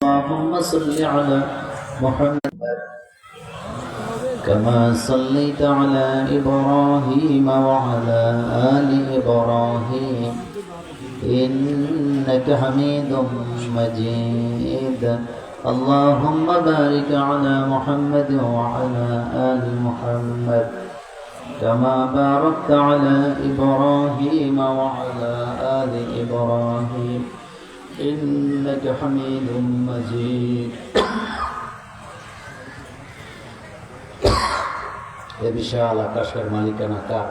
اللهم صل على محمد كما صليت على إبراهيم وعلى آل إبراهيم إنك حميد مجيد اللهم بارك على محمد وعلى آل محمد كما باركت على إبراهيم وعلى آل إبراهيم إنك حميد مجيد এ বিশাল আকাশের মালিকানা কার?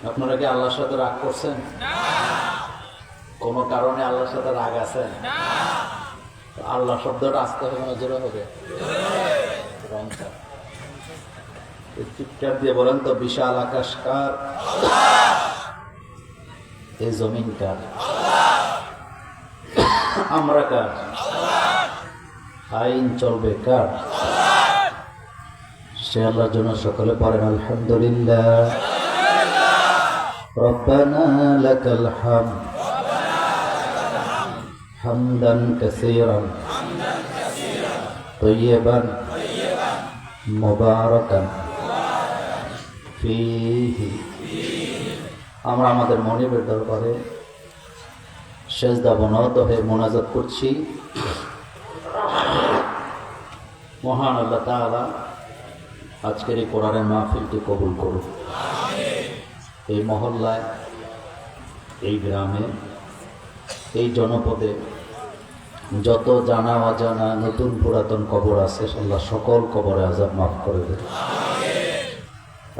আপনারা কি আল্লাহর সাথে রাগ করছেন? কোন কারণে আল্লাহর সাথে রাগ আছে? আল্লাহ শব্দটা আসতে হবে না জোরে হবে? চুপচাপ দিয়ে বলেন তো, বিশাল আকাশ কার? এই জমিন কার? আমরা কার? আইন চলবে কার? সে আল্লাহর জন্য সকলে পড়েন আলহামদুলিল্লাহ। রব্বানা লাকাল হামদ হামদান কাসীরান তাইয়্যিবান মুবারাকান ফীহি। আমরা আমাদের মনিবের দরবারে সেজদা বনত হয়ে মোনাজাত করছি। মহান আল্লাহ তাআলা আজকের এই কোরআনের মাহফিলকে কবুল করুন। এই মহল্লায়, এই গ্রামে, এই জনপদে যত জানা অজানা নতুন পুরাতন কবর আছে আল্লাহ সকল কবরে আযাব মাফ করে দেন।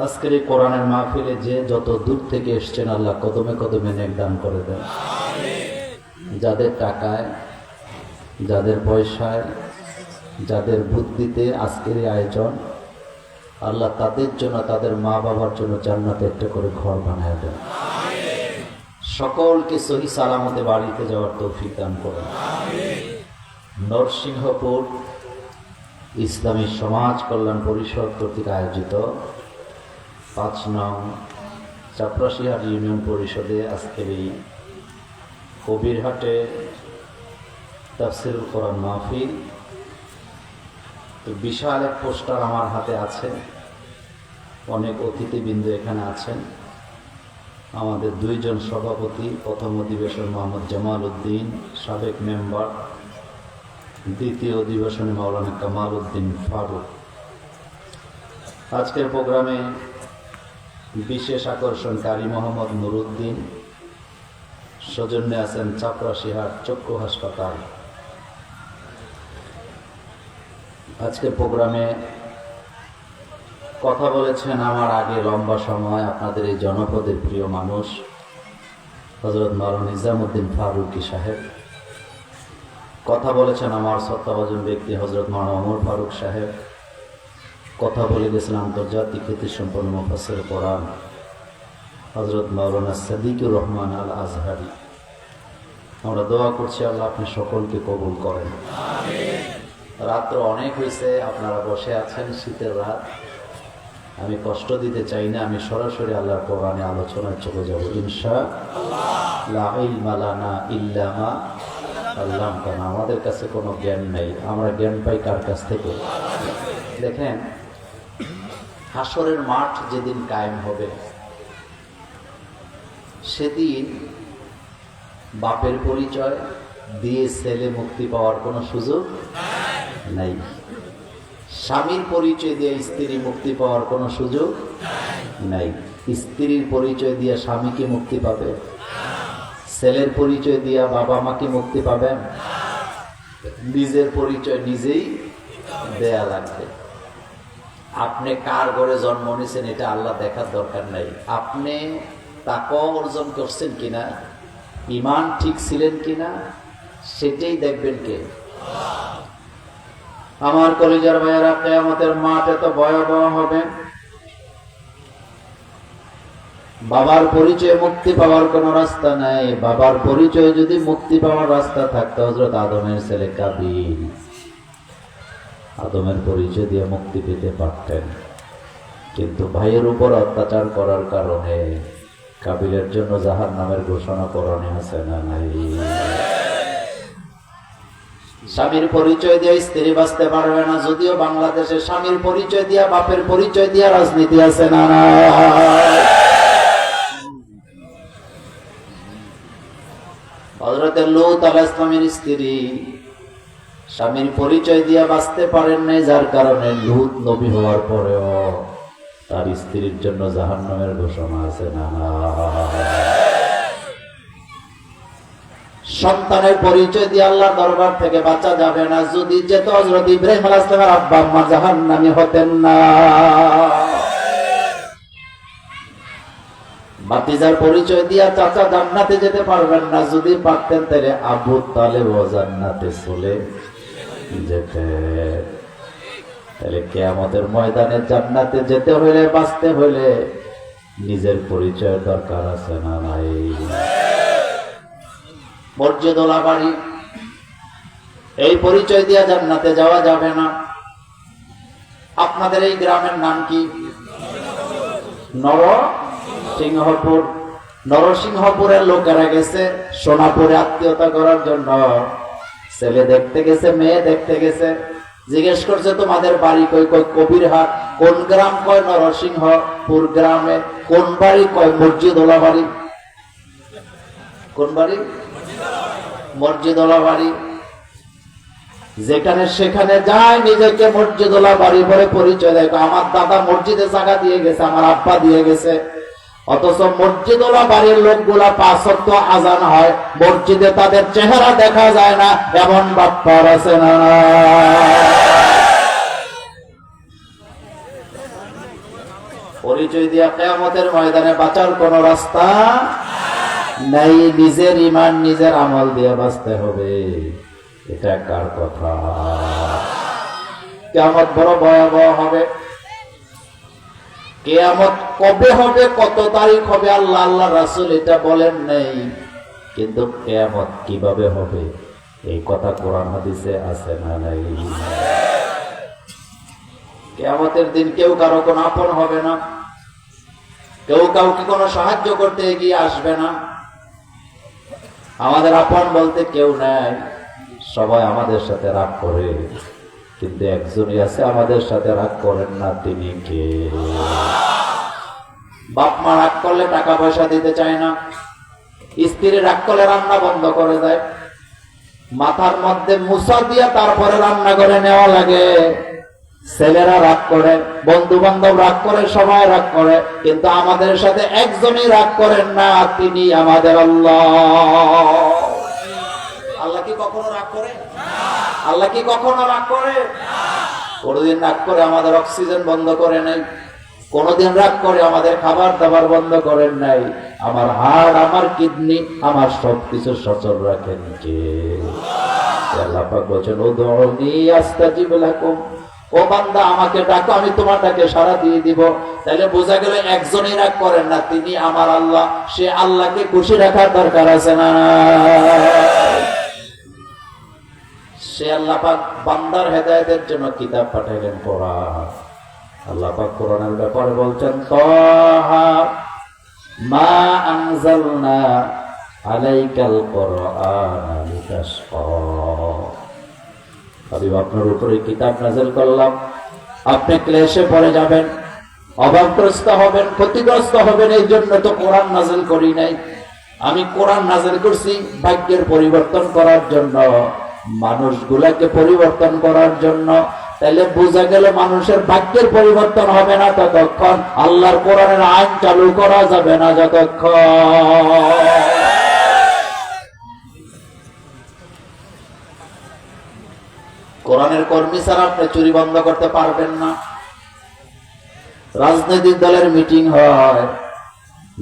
আজকের এই কোরআনের মাহফিলে যে যত দূর থেকে এসছেন আল্লাহ কদমে কদমে নেক দান করে দেন। যাদের টাকায়, যাদের পয়সায়, যাদের বুদ্ধিতে আজকের এই আয়োজন আল্লাহ তাদের জন্য, তাদের মা বাবার জন্য জান্নাতে একটা করে ঘর বানিয়ে দেন। সকলকে সহি সালামতে বাড়িতে যাওয়ার তৌফিক দান করেন। নরসিংহপুর ইসলামী সমাজ কল্যাণ পরিষদ কর্তৃক আয়োজিত ৫ নং চাপরাশিহাট ইউনিয়ন পরিষদে আজকের এই কবিরহাটে তাফসীরুল কোরআন মাহফিল। তো বিশাল এক পোস্টার আমার হাতে আছে, অনেক অতিথিবৃন্দ এখানে আছেন। আমাদের 2 জন সভাপতি, প্রথম অধিবেশন মোহাম্মদ জামাল উদ্দিন সাবেক মেম্বার, দ্বিতীয় অধিবেশনে মাওলানা কামাল উদ্দিন ফারুক। আজকের প্রোগ্রামে বিশেষ আকর্ষণ কারি মোহাম্মদ নুরুদ্দিন, সৌজন্যে আছেন চাপরাশিহাট চক্ষু হাসপাতাল। আজকের প্রোগ্রামে কথা বলেছেন আমার আগে লম্বা সময় আপনাদের এই জনপদের প্রিয় মানুষ হযরত মাওলানা নিজামউদ্দিন ফারুকী সাহেব। কথা বলেছেন আমার শ্রদ্ধাভাজন ব্যক্তি হযরত মাওলানা ওমর ফারুক সাহেব। কথা বলে গেছেন আন্তর্জাতিক খ্যাতিসম্পন্ন মুফাসসির কোরআন হযরত মাওলানা সাদিকুর রহমান আল আজহারি। আমরা দোয়া করছি আল্লাহ আপনি সকলকে কবুল করেন। রাত্র অনেক হয়েছে, আপনারা বসে আছেন, শীতের রাত। আমি কষ্ট দিতে চাই না, আমি সরাসরি আল্লাহর কোরআনে আলোচনায় চলে যাব ইনশাআল্লাহ। লা ইলমা লানা ইল্লা মা আল্লামতানা। আমাদের কাছে কোনো জ্ঞান নেই, আমরা জ্ঞান পাই কার কাছ থেকে? দেখেন, হাসরের মাঠ যেদিন কায়েম হবে সেদিন বাপের পরিচয় দিয়ে ছেলে মুক্তি পাওয়ার কোনো সুযোগ নাই। স্বামীর পরিচয় দিয়ে স্ত্রী মুক্তি পাওয়ার কোনো সুযোগ নাই। স্ত্রীর পরিচয় দিয়ে স্বামীকে মুক্তি পাবে, ছেলের পরিচয় দিয়া বাবা মাকে মুক্তি পাবেন, নিজের পরিচয় নিজেই দেয়া লাগবে। আপনি কার ঘরে জন্ম নিয়েছেন এটা আল্লাহ দেখার দরকার নাই। আপনি তাকওয়া অর্জন করছেন কিনা, ঈমান ঠিক ছিলেন কিনা সেটাই দেখবেন কে? আমার কলিজার ভাইয়েরা, কিয়ামতের মাঠ এত ভয়াবহ হবে। বাবার পরিচয়ে মুক্তি পাওয়ার কোনো রাস্তা নাই। বাবার পরিচয় যদি মুক্তি পাওয়ার রাস্তা থাকতো হযরত আদমের ছেলে কাবিল আদমের পরিচয় দিয়ে মুক্তি পেতে পারতেন, কিন্তু ভাইয়ের উপর অত্যাচার করার কারণে কাবিলের জন্য জাহান্নামের ঘোষণা কোরআনে আছে না নাই? স্বামীর পরিচয় দিয়ে স্ত্রী বাঁচতে পারবে না, যদিও বাংলাদেশে স্বামীর পরিচয় দিয়া বাপের পরিচয় দিয়া রাজনীতি আছে না না? হযরতে লূত আলাইহিস সালামের স্ত্রী স্বামীর পরিচয় দিয়া বাঁচতে পারেন নাই, যার কারণে লূত নবী হওয়ার পরেও তার স্ত্রীর জন্য জাহান্নামের ঘোষণা আছে না? সন্তানের পরিচয় দিয়ে আল্লাহর দরবার থেকে বাঁচা যাবে না, যদি যেত হযরত ইব্রাহিম আলাইহিস সালামের আব্বা আম্মা জাহান্নামী হতেন না। ভাতিজার পরিচয় দিয়া চাচা জান্নাতে যেতে পারবেন না, যদি পারতেন তাহলে আবু তালেব জান্নাতে চলে যেতে। তাহলে কিয়ামতের ময়দানে জান্নাতে যেতে হইলে, বাঁচতে হইলে নিজের পরিচয়ের দরকার আছে না নাই? মর্যাদা বাড়ি, এই পরিচয় দিয়া জান্নাতে যাওয়া যাবে না। আপনাদের এই গ্রামের নাম কি? নরসিংহপুর। নরসিংহপুরের লোকেরা গেছে সোনাপুরে আত্মীয়তা করার জন্য। ছেলে দেখতে গেছে, মেয়ে দেখতে গেছে। জিজ্ঞেস করছে তোমাদের বাড়ি কই? কই কবিরহাট। কোন গ্রাম? কয় নরসিংহপুর গ্রামে। কোন বাড়ি? কয় মসজিদওয়ালা বাড়ি। কোন বাড়ি? মসজিদওয়ালা বাড়ি। যেখানে সেখানে যায় নিজেকে মসজিদওয়ালা বাড়ি বলে পরিচয় দেয়। আমার দাদা মসজিদে জায়গা দিয়ে গেছে, আমার আব্বা দিয়ে গেছে। অথচ মসজিদওয়ালা বাড়ির লোকগুলা 5 ওয়াক্ত আজান হয়, মসজিদে তাদের চেহারা দেখা যায় না, এমন বাপ্পার আছে না? পরিচয় দিয়া কিয়ামতের ময়দানে বাঁচার কোন রাস্তা নাই। নিজের ঈমান নিজের আমল দিয়ে বাঁচতে হবে। এটা কার কথা? কিয়ামত বড় ভয়াবহ হবে। কিয়ামত কবে হবে, কত তারিখ হবে আল্লাহ আল্লাহ রাসূল এটা বলেন নাই, কিন্তু কিয়ামত কিভাবে হবে এই কথা কোরআন হাদিসে আছে না নাই? কিয়ামতের দিন কেউ কারো কোনো আপন হবে না, কেউ কাউকে কোনো সাহায্য করতে এগিয়ে আসবে না। আমাদের আপন বলতে কেউ নাই, সবাই আমাদের সাথে রাগ করে, কিন্তু একজনই আছে আমাদের সাথে রাগ করেন না, তিনি কে? বাপ মা রাগ করলে টাকা পয়সা দিতে চায় না, স্ত্রী রাগ করলে রান্না বন্ধ করে দেয়, মাথার মধ্যে মুসা দিয়া তারপরে রান্না করে নেওয়া লাগে। ছেলেরা রাগ করে, বন্ধু বান্ধব রাগ করে, সবাই রাগ করে, কিন্তু আমাদের সাথে একজনই রাগ করেন না, তিনি আমাদের আল্লাহ। আল্লাহ কি কখনো রাগ করে? আল্লাহ কি কখনো রাগ করে? কোনদিন রাগ করে আমাদের অক্সিজেন বন্ধ করে নাই, কোনদিন রাগ করে আমাদের খাবার দাবার বন্ধ করেন নাই। আমার হাড়, আমার কিডনি, আমার সবকিছু সচল রাখেন কে? আল্লাহ পাক বলেন উদউনি আস্তাজিব লাকুম, ও বান্দা আমাকে ডাকো, আমি তোমার ডাকে সাড়া দিয়ে দিব। তাহলে বোঝা গেল একজনই রাগ করেন না, তিনি আমার আল্লাহ। সে আল্লাহকে খুশি রাখার দরকার আছে না? সে আল্লাহ পাক বান্দার হেদায়েতের জন্য কিতাব পাঠাইলেন, কোরআন। আল্লাহ পাক কোরআনের ব্যাপারে বলছেন তাহা মা আনজালনা আলাইকাল কোরআনা লিতাশকা। আমি আপনার উপরে কিতাব নাযিল করলাম, আপনি ক্লেশে পড়ে যাবেন, অভাবগ্রস্ত হবেন, ক্ষতিগ্রস্ত হবেন, এই জন্য তো কোরআন নাযিল করি নাই। আমি কোরআন নাযিল করছি ভাগ্যের পরিবর্তন করার জন্য, মানুষগুলাকে পরিবর্তন করার জন্য। তাহলে বোঝা গেল মানুষের ভাগ্যের পরিবর্তন হবে না ততক্ষণ, আল্লাহর কোরআনের আইন চালু করা যাবে না যতক্ষণ। কোরআনের কর্মী ছাড়া আপনি চুরি বন্ধ করতে পারবেন না। রাজনৈতিক দলের মিটিং হয়,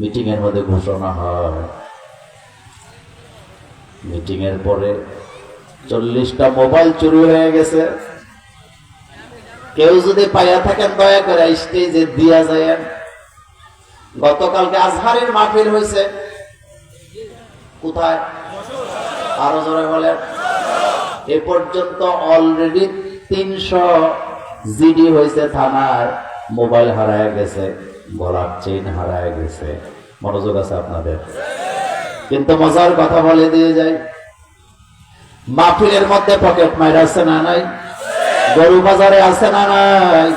মিটিং এর মধ্যে ঘোষণা হয়, মিটিং এর পরে 40টা মোবাইল চুরি হয়ে গেছে। কেউ যদি পাইয়া থাকেন দয়া করে স্টেজে দিয়া যায়। গতকালকে আজহারের মাহফিল হয়েছে, কোথায়? আরো জোরে বলেন। এ পর্যন্ত অলরেডি 300 জিডি হয়েছে থানায়। মোবাইল হারায় গেছে, গলার চেইন হারায় গেছে, মনোযোগ আছে আপনাদের? কিন্তু মজার কথা বলে দিয়ে যাই, মাহফিলের মধ্যে পকেট মাইর আছে না নাই? গরু বাজারে আছে না নাই?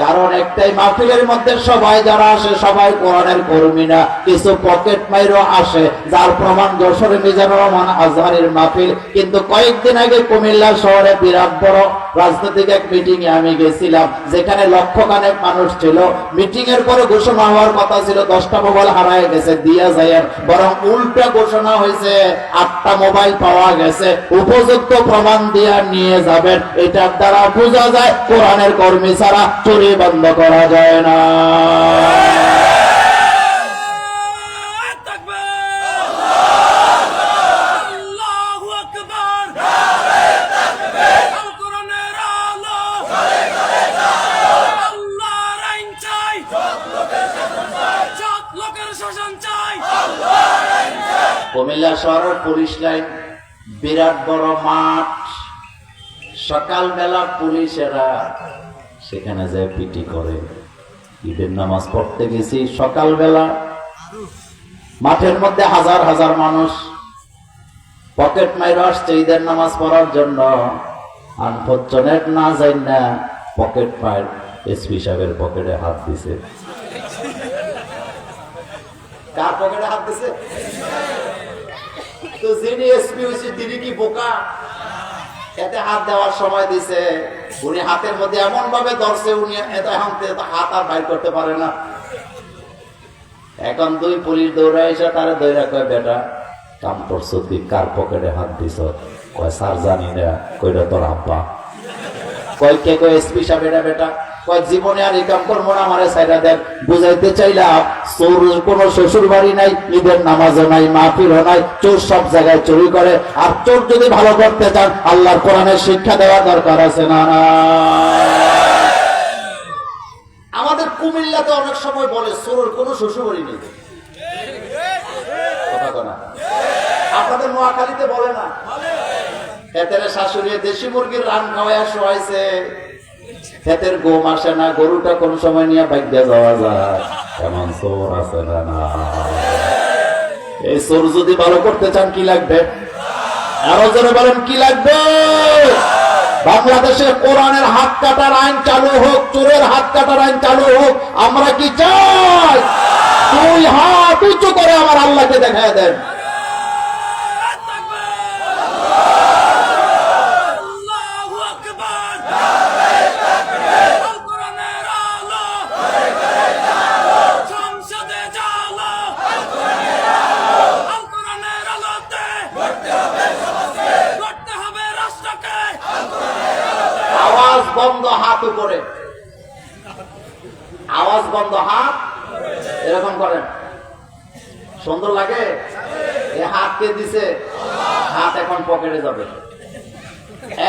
কারণ একটাই, মাহফিলের মধ্যে সবাই যারা আসে সবাই কোরআনের কর্মী না, কিছু পকেট মাইরও আসে, যার প্রমাণ যশোরে মিজানুর রহমান আজহারের মাহফিল। কিন্তু কয়েকদিন আগে কুমিল্লা শহরে বিরাট বড় রাজনৈতিক এক মিটিং এ আমি গেছিলাম, যেখানে লক্ষখানেক মানুষ ছিল। মিটিং এর পরে ঘোষণা হওয়ার কথা ছিল 10টা মোবাইল হারায় গেছে, দিয়া যায়, বরং উল্টা ঘোষণা হয়েছে 8টা মোবাইল পাওয়া গেছে, উপযুক্ত প্রমাণ দিয়ে নিয়ে যাবেন। এটার দ্বারা বোঝা যায় কোরআনের কর্মী ছাড়া চুরি বন্ধ করা যায় না। কুমিল্লা শহরের পুলিশ লাইন, বিরাট বড় মাঠ, সকালবেলা পুলিশেরা সেখানে যায় পিটি করে। ঈদের নামাজ পড়তে গেছি সকালবেলা, মাঠের মধ্যে হাজার হাজার মানুষ পকেট মাইর আসছে ঈদের নামাজ পড়ার জন্য। আনফরচুনেট না যাই না পকেট মাইর এসপি সাহেবের পকেটে হাত দিছে। কার পকেটে হাত দিছে? তো যিনি এসপি হয়েছে তিনি কি বোকা? এতে হাত দেওয়ার সময় দিছে, উনি হাতের মধ্যে এমন ভাবে ধরছে, উনি হাত আর বাইর করতে পারে না। এখন 2 পুলিশ দৌড়া এসে তারা দৌড়া কয়, বেটা কাম করছো তুই, কার পকেটে হাত দিছ? কয় স্যার জানি না। কইরা তোর আব্বা? কয় কে? কয় এসপি সাহেব। এটা বেটা কয় জীবনে আর এই কাম করবো না, আমারে সাইডা দেন। বুঝাইতে চাইলাম চোর কোন শ্বশুর বাড়ি নাই, ঈদের নামাজও নাই, মাহফিলও নাই, চোর সব জায়গায় চুরি করে। আর চোর যদি ভালো করতে চান আল্লাহর কোরআনের শিক্ষা দেওয়ার দরকার আছে না? আমাদের কুমিল্লাতে অনেক সময় বলে চোরের কোন শ্বশুর বাড়ি নেই। কথা কনা আপনাদের নোয়াখালীতে বলে না? এদের শাশুড়ি দেশি মুরগির রান খাওয়াইয়া শোয়াইছে, ক্ষেতের গম আসে না, গরুটা কোন সময় নিয়ে ভাগ্যে যাওয়া যায়। এমন চোর আছে না? এই চোর যদি ভালো করতে চান কি লাগবে? আরো জোরে বলেন কি লাগবে? বাংলাদেশে কোরআনের হাত কাটার আইন চালু হোক, চোরের হাত কাটার আইন চালু হোক। আমরা কি চাই? 2 হাত উঁচু করে আমার আল্লাহকে দেখায় দেন। বন্ধ, হাত উপরে, আওয়াজ বন্ধ, হাত এরকম করেন। সুন্দর লাগে? এই হাত কে দিছে? হাত এখন পকেটে যাবে।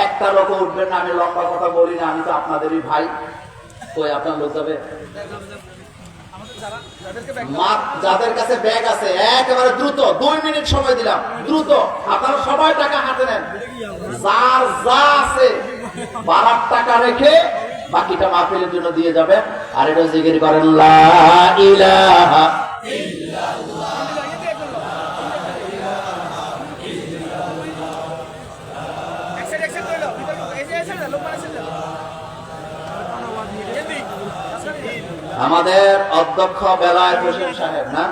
একটা লোক উঠবেন না। আমি লম্বা কথা বলি না, আমি তো আপনাদেরই ভাই। কই আপনার লোক যাবে? যাদের কাছে ব্যাগ আছে একেবারে দ্রুত, 2 মিনিট সময় দিলাম, দ্রুত আপনারা সবাই টাকা হাতে নেন। যার যা আছে 12 টাকা রেখে বাকিটা মাহফিলের জন্য দিয়ে যাবেন। আর এটা জিকির করেন লা ইলাহা ইল্লাল্লাহ। আমাদের অধ্যক্ষ বেলায়েত হোসেন সাহেব না,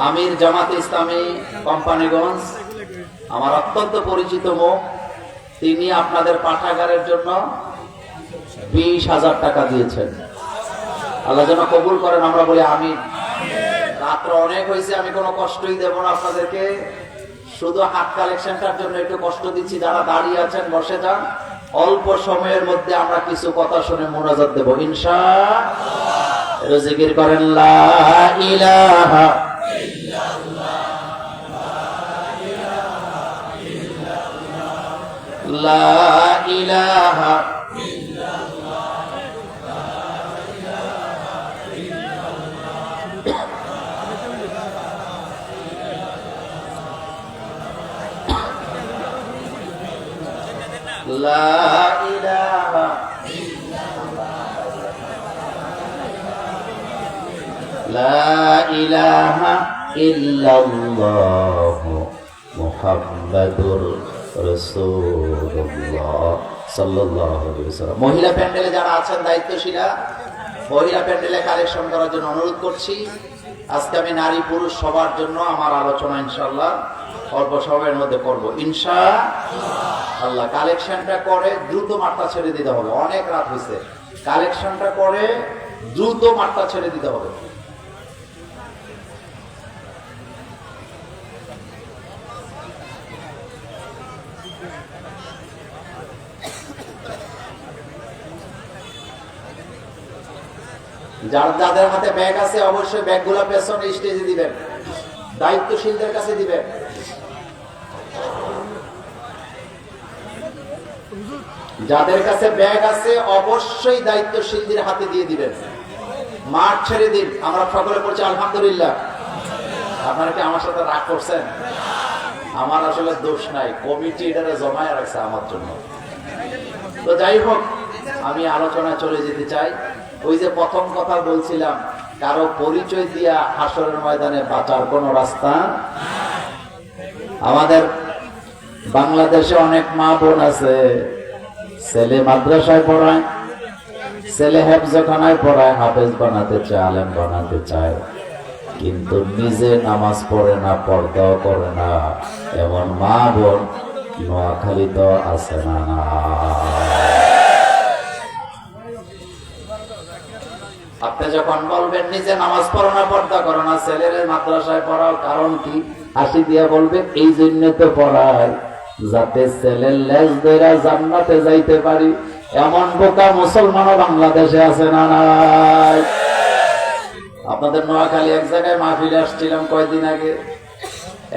আমির জামাতে ইসলামী কোম্পানিগঞ্জ, আমার অত্যন্ত পরিচিত মুখ। তিনি আপনাদের পাঠাগারের জন্য 20,000 টাকা দিয়েছেন। আল্লাহ যেন কবুল করেন, আমরা বলি আমিন। রাত্র অনেক হয়েছে, আমি কোনো কষ্টই দেব না আপনাদেরকে। শুধু হাত কালেকশনটার জন্য একটু কষ্ট দিচ্ছি। যারা দাঁড়িয়ে আছেন বসে যান। অল্প সময়ের মধ্যে আমরা কিছু কথা শুনে মোনাজাত দেব ইনশাআল্লাহ। জিকির করেন লা ইলাহা ইল্লাল্লাহ, লা ইলাহা ইল্লাল্লাহ, লা ইলাহা ইল্লাল্লাহ, লা ইলাহা ইল্লাল্লাহু মুহাম্মাদুর রাসূলুল্লাহ সাল্লাল্লাহু আলাইহি ওয়াসাল্লাম। মহিলা প্যান্ডেলে যারা আছেন দায়িত্বশীলা, মহিলা প্যান্ডেলে কালেকশন করার জন্য অনুরোধ করছি। আজকে আমি নারী পুরুষ সবার জন্য আমার আলোচনা ইনশাআল্লাহ অল্প সময়ের মধ্যে করব ইনশাআল্লাহ। কালেকশনটা করে দ্রুত মাঠটা ছেড়ে দিতে হবে, অনেক রাত হয়েছে। কালেকশনটা করে দ্রুত মাঠটা ছেড়ে দিতে হবে। যাদের হাতে ব্যাগ আছে অবশ্যই ব্যাগগুলো পেছনে স্টেজে দিবেন, দায়িত্বশীলদের কাছে দিবেন। যাদের কাছে ব্যাগ আছে অবশ্যই দায়িত্বশীলদের হাতে দিয়ে দিবেন। মাঠ ছেড়ে দিন। আমরা সকলে বলছি আলহামদুলিল্লাহ। আপনারা কি আমার সাথে রাগ করছেন? আমার আসলে দোষ নাই, কমিটি এটারে জমায় রাখছে আমার জন্য। তো যাই হোক, আমি আলোচনায় চলে যেতে চাই। ওই যে প্রথম কথা বলছিলাম, কারো পরিচয় দিয়া হাসরের ময়দানে বাঁচার কোন রাস্তা। আমাদের বাংলাদেশে অনেক মা বোন আছে, ছেলে মাদ্রাসায় পড়ায়, ছেলে হেফজখানায় পড়ায়, হাফেজ বানাতে চায়, আলেম বানাতে চায়, কিন্তু নিজে নামাজ পড়ে না, পর্দাও করে না। এমন মা বোন নোয়াখালী তো আছে না? আপনি যখন বলবেন নিজে নামাজ পড়ো না, পর্দা করো না, ছেলের মাদ্রাসায় পড়াও, কারণ কি? হাসি দিয়া বলবে এই জন্য তো পড়ায়, যাতে ছেলের লেজ ধরে জান্নাতে যাইতে পারি। এমন বোকা মুসলমানও বাংলাদেশে আছে না নাই? আপনাদের নোয়াখালী এক জায়গায় মাহফিলে আসছিলাম কয়েকদিন আগে।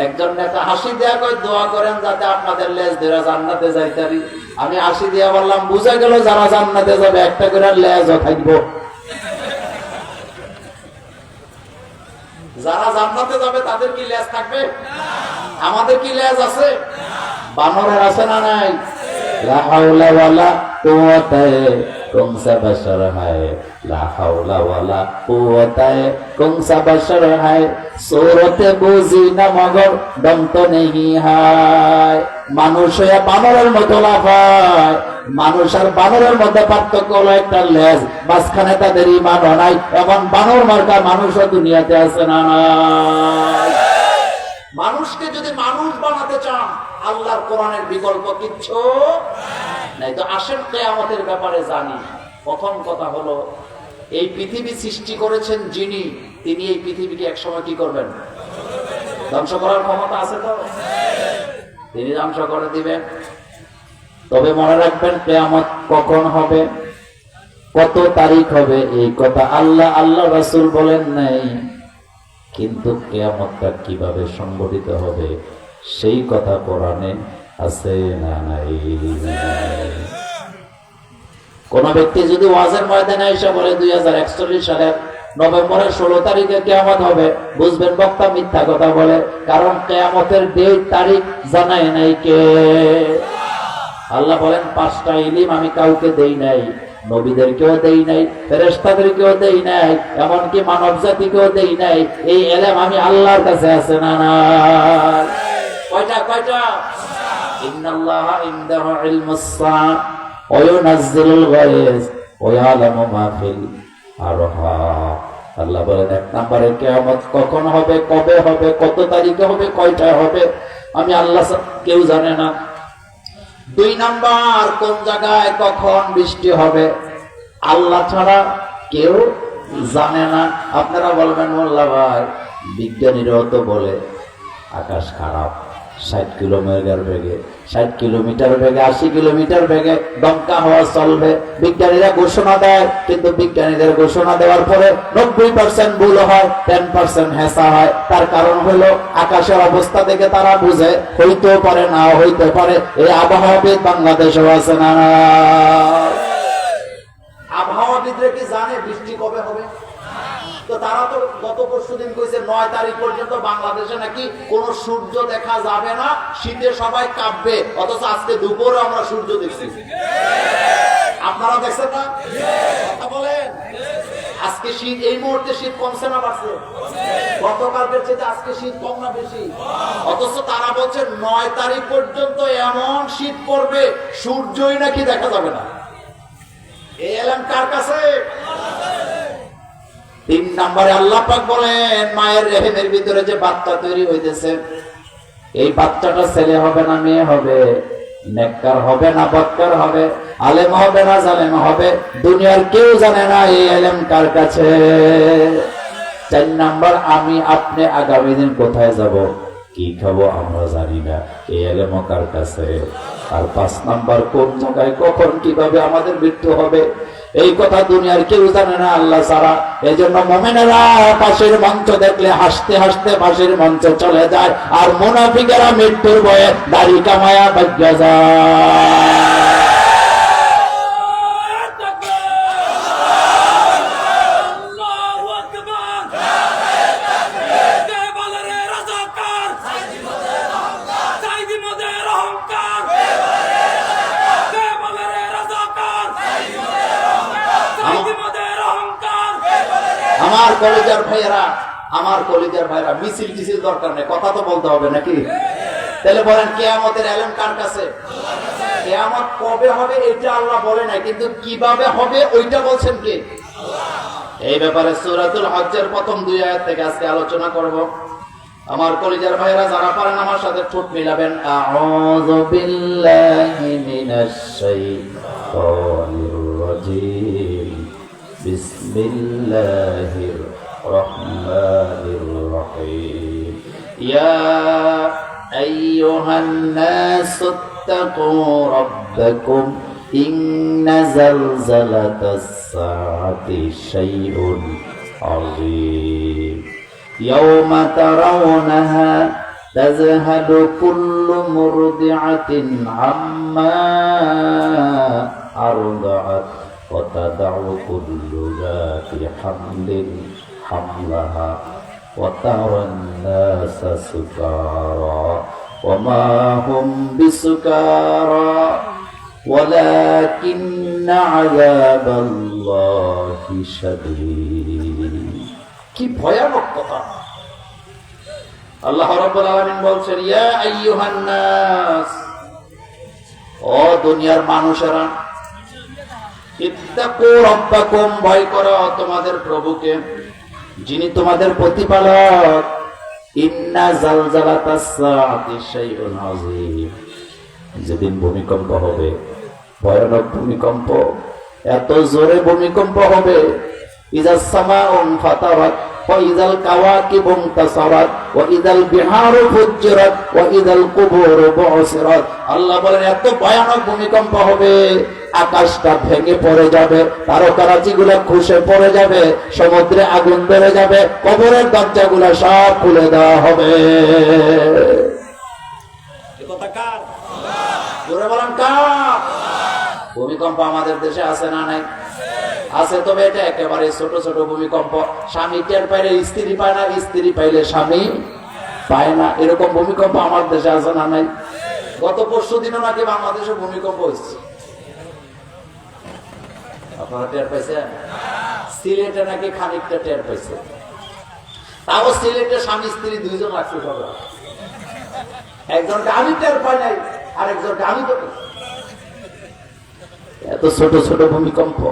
একজন নেতা হাসি দেয়া কয় দোয়া করেন যাতে আপনাদের লেজ ধরে জান্নাতে যাইতে পারি। আমি হাসি দিয়া বললাম, বুঝা গেল যারা জান্নাতে যাবে একটা করে লেজও থাকবো। যারা জান্নাতে যাবে তাদের কি লেজ থাকবে? আমাদের কি লেজ আছে? বানরের আছে না নাই? লা হাওলা ওয়ালা কুওয়াতা কৌনসা বশর হায়, লা হাওলা ওয়ালা কুওয়াতা কৌনসা বশর হায়, সূরতে বুঝি না মগর দম তো নেহি হায়। মানুষ হয়ে বানরের মতো লাফায়। মানুষ আর বানরের মধ্যে পার্থক্য হলো একটা লেজ, মাঝখানে তাদের ঈমানও নাই। এমন বানর মার্কা মানুষও দুনিয়াতে আছে না নাই? মানুষকে যদি মানুষ বানাতে চান, আল্লাহর কোরআনের বিকল্প কিচ্ছু নাই। তো আসেন কিয়ামতের ব্যাপারে জানি। প্রথম কথা হলো, এই পৃথিবী সৃষ্টি করেছেন যিনি, তিনি এই পৃথিবীকে একসময় কি করবেন? ধ্বংস করার ক্ষমতা আছে তো? তিনি ধ্বংস করে দিবেন। তবে মনে রাখবেন, কিয়ামত কখন হবে, কত তারিখ হবে, এই কথা আল্লাহ রাসূল বলেন নাই। কিন্তু কিয়ামতটা কিভাবে সংঘটিত হবে সেই কথা কোরআনে আছে না নাই? কোন ব্যক্তি যদি ওয়াজের ময়দানে এসে বলে 2041 সালের নভেম্বরের 16 তারিখে কিয়ামত হবে, বুঝবেন বক্তা মিথ্যা কথা বলে। কারণ কিয়ামতের ডেট তারিখ জানায় নাই কে? আল্লাহ বলেন, 5টা ইলম আমি কাউকে দেই নাই, নবীদেরকেও দেই নাই, ফেরেশতাদেরকেও দেই নাই, এমনকি মানব জাতিকেও দেই নাই। এই ইলম আমি আল্লাহর কাছে আছে না না? কয়টা? ইন্নাল্লাহা ইনদাহু ইলমুস সাআ ওয়া ইউনাজ্জিলুল গায়স ওয়া ইয়ালামু মা ফিল আরহাম। আল্লাহ বলেন, 1 নম্বরে কিয়ামত কখন হবে, কবে হবে, কত তারিখে হবে, কয়টা হবে, আমি আল্লাহ কেউ জানে না। 2 নাম্বার, কোন জায়গায় কখন বৃষ্টি হবে, আল্লাহ ছাড়া কেউ জানে না। আপনারা বলবেন, মোল্লা ভাই বিজ্ঞানীরাও তো বলে আকাশ খারাপ, 60 কিলোমিটার বেগে, 60 কিলোমিটার বেগে, 80 কিলোমিটার বেগে দমকা হওয়া চলবে। বিজ্ঞানীরা ঘোষণা দেয়, কিন্তু বিজ্ঞানীদের ঘোষণা দেওয়ার পরে 90% ভুল হয়, 10% হেসা হয়। তার কারণ হলো আকাশের অবস্থা দেখে তারা বুঝে হইতেও পারে, না হইতে পারে। এই আবহাওয়াবিদ বাংলাদেশেও আছে না? আবহাওয়াবিদরা কি জানে বৃষ্টি কবে হবে? তো তারা তো গত পরশুদিন কইছে 9 তারিখ পর্যন্ত বাংলাদেশে নাকি কোনো সূর্য দেখা যাবে না, শীতে সবাই কাঁপবে। অথচ আজকে দুপুরে আমরা সূর্য দেখছি। আপনারা দেখছেন না? কথা বলেন। আজকে শীত, এই মুহূর্তে শীত কমছে না বাড়ছে? গতকালকের চেয়ে আজকে শীত কম না বেশি? অথচ তারা বলছে 9 তারিখ পর্যন্ত এমন শীত পড়বে সূর্যই নাকি দেখা যাবে না। এই এলাম কার কাছে? 3 নম্বরে আল্লাহ পাক বলেন, মায়ের রেহেমের ভিতরে যে বাচ্চা তৈরি হইতেছে, এই বাচ্চাটা ছেলে হবে না মেয়ে হবে, নেককার হবে না বদকার হবে, আলেম হবে না জালেম হবে, দুনিয়ার কেউ জানে না এই ইলম কার কাছে। 4 নাম্বার, আমি আপনি আগামী দিন কোথায় যাব, কি খাবো আমরা জানি না, এই ইলম কার কাছে। আর 5 নাম্বার, কোন জায়গায় কখন কিভাবে আমাদের মৃত্যু হবে, এই কথা দুনিয়ার কেউ জানে না আল্লাহ ছাড়া। এই জন্য মুমিনেরা ফাঁসির মঞ্চ দেখলে হাসতে হাসতে ফাঁসির মঞ্চে চলে যায়, আর মুনাফিকেরা মৃত্যুর ভয়ে দাড়ি কামায়া ভাগ্য যায়। আমার কলেজের ভাইয়েরা, আমার কলেজের ভাইয়েরা, মিছিল টিছিল দরকার নেই, কথা তো বলতে হবে নাকি? তাহলে বলেন কিয়ামতের এলেম কার কাছে? কিয়ামত কবে হবে এটা আল্লাহ বলে নাই, কিন্তু কিভাবে হবে ওইটা বলছেন কে? এই ব্যাপারে সূরাতুল হজ্জের প্রথম 2 আয়াত থেকে আজকে আলোচনা করব। আমার কলেজের ভাইয়েরা যারা পারেন আমার সাথে ঠোঁট মিলাবেন। আউযু বিল্লাহি মিনাশ শাইতানির রাজীম। বিসমিল্লাহির রহমানির রহিম। ইয়া আইয়ুহান নাসু ইত্তাকু রাব্বাকুম ইন্না যালযালাতাস সাআতি শাইউন আযীম। ইয়াওমা তারাউনাহা তাযহালু কুল্লু মুরদি'াতিন আম্মা আরদা'at ওয়া তাদা'ু কুল্লু যাতি হামলিন হামলাহা ওয়া তারান নাসা সুকারা ওয়া মা হুম বিসুকারা ওয়ালাকিন্না আযাবাল্লাহি শাদীদ। কি ভয়ানক কথা! আল্লাহ রাব্বুল আলামিন বলছেন, ইয়া আইয়ুহান নাস, ও দুনিয়ার মানুষেরা, ইত্তাকু রাব্বাকুম, ভয় করো তোমাদের প্রভুকে, যিনি তোমাদের প্রতিপালক। ইন্না জালজালাতাস সাআতি শাইউন আযীম, যেদিন ভূমিকম্প হবে, ভয়ানক ভূমিকম্প, এত জোরে ভূমিকম্প হবে। ইযাস সামাউ ফাতারাত ওয়া ইযাল কাওয়াকিবু ইনতাসারাত ওয়া ইযাল বিহারু ফুজ্জিরাত ওয়া ইযাল কুবুরু বু'সিরাত। আল্লাহ বলেন এত ভয়ানক ভূমিকম্প হবে, আকাশটা ভেঙে পড়ে যাবে, তারকারাজিগুলো খসে পড়ে যাবে, সমুদ্রে আগুন ধরে যাবে, কবরের দরজাগুলো সব খুলে দেওয়া হবে। এই কথা কার? জোরে বলেন কার? ভূমিকম্প আমাদের দেশে আছে না নাই? আছে, তবে এটা একেবারে ছোট ছোট ভূমিকম্প। স্বামী টের পাইলে স্ত্রী পায় না, স্ত্রী পাইলে স্বামী পায় না, এরকম ভূমিকম্প আমার দেশে আছে না নাই? গত পরশু দিনও নাকি বাংলাদেশে ভূমিকম্প হয়েছে, আপনারা টের পাইছেন? সিলেটে নাকি খানিকটা টের পাইছে, তাও সিলেটে স্বামী স্ত্রী 2 জন লাগছে সবাই। একজনকে আমি টের পাই নাই, আরেকজনকে আমি তো। এত ছোট ছোট ভূমিকম্প।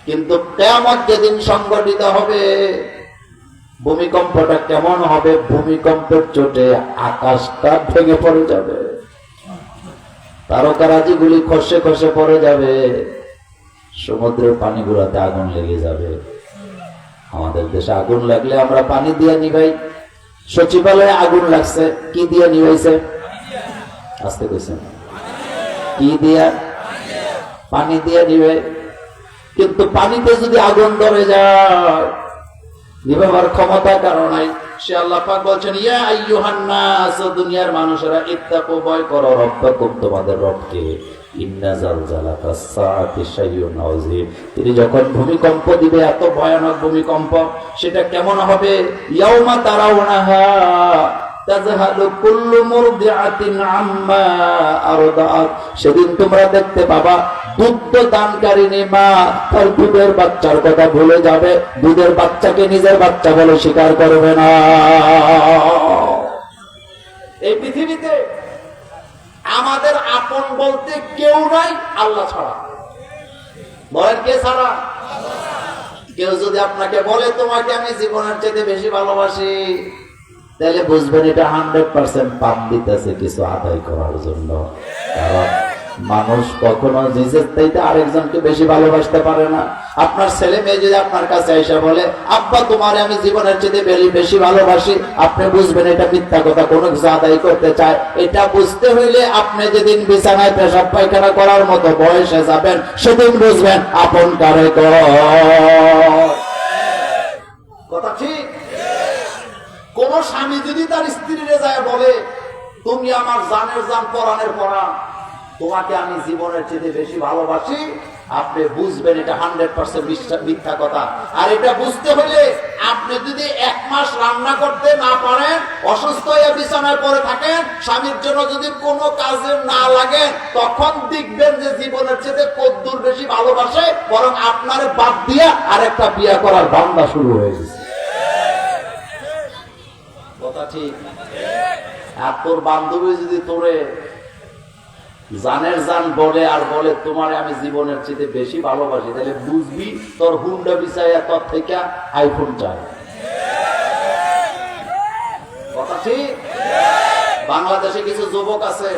কিন্তু কিয়ামত যেদিন সংঘটিত হবে, ভূমিকম্পটা কেমন হবে? ভূমিকম্পের চোটে আকাশটা ভেঙে পড়ে যাবে, তারকারাজিগুলি খসে খসে পড়ে যাবে, সমুদ্রের পানিগুলোতে আগুন লেগে যাবে। আমাদের দেশে আগুন লাগলে আমরা পানি দিয়ে নিভাই, সচিবালয়ে আগুন লাগছে, কি দিয়ে নিভাইছে? আসতে কইছেন, কি দিয়া? পানি দিয়ে নিবে। কিন্তু পানিতে যদি আগুন ধরে যায়, নিভাবার ক্ষমতা কারো নাই। সে আল্লাহ পাক বলছেন, ইয়া আইয়ুহান নাস, দুনিয়ার মানুষেরা, ইত্তাকু, ভয় করো রাব্বাকুম, তোমাদের রবকে। ইন্না জালজালাতাস সাআতি শাইউন আযীম, তিনি যখন ভূমিকম্প দিবে, এত ভয়ানক ভূমিকম্প, সেটা কেমন হবে? ইয়াউমা তারাউনাহা, তাযহালু কুল্লু মুরদিআতিন আম্মা আরদাআত, সেদিন তোমরা দেখতে পাবা দুগ্ধ দানকারিণী মা তার দুধের বাচ্চার কথা ভুলে যাবে, দুধের বাচ্চাকে নিজের বাচ্চা বলে স্বীকার করবে না। এই পৃথিবীতে আমাদের আপন বলতে কেউ নাই আল্লাহ ছাড়া। বলেন কে ছাড়া? কেউ যদি আপনাকে বলে তোমাকে আমি জীবনের চাইতে বেশি ভালোবাসি, তাহলে বুঝবেন এটা 100% পাপ দিতেছে কিছু আদায় করার জন্য। কারণ মানুষ কখনো নিজের চাইতে আরেকজনকে বেশি ভালোবাসতে পারে না। আপনার ছেলে মেয়ে যদি আপনার কাছে এসে বলে আব্বা তোমারে আমি জীবনের চাইতে বেশি ভালোবাসি, আপনি বুঝবেন এটা মিথ্যা কথা, কোনো কিছু আদায় করতে চায়। এটা বুঝতে হইলে আপনি যেদিন বিছানায় পেশাব পায়খানা করার মতো বয়সে যাবেন, সেদিন বুঝবেন আপন কারে কথা ঠিক। কোন স্বামী যদি তার স্ত্রীরে যায় বলে তুমি আমার জানের জান পরাণের পরাণ, তোমাকে আমি জীবনের চেয়ে বেশি ভালোবাসি, আপনি বুঝবেন এটা 100% মিথ্যা কথা। আর এটা বুঝতে হলে আপনি যদি 1 মাস রান্না করতে না পারেন, অসুস্থ হয়ে বিছানায় পড়ে থাকেন, স্বামীর জন্য যদি কোনো কাজে না লাগে, তখন দেখবেন যে জীবনের চেয়ে কদ্দুর বেশি ভালোবাসে, বরং আপনার বাদ দিয়া আরেকটা বিয়ে করার ধান্দা শুরু হয়ে গেছে। কথা ঠিক। আর তোর বান্ধবী যদি তোরে জানের জান বলে আর বলে তোমার আমি জীবনের চেয়ে বেশি ভালোবাসি, তাহলে বুঝবি তোর হুন্ডা বিছাইয়া তোর থেকে আইফোন চাই। কথা ঠিক। বাংলাদেশে কিছু যুবক আছে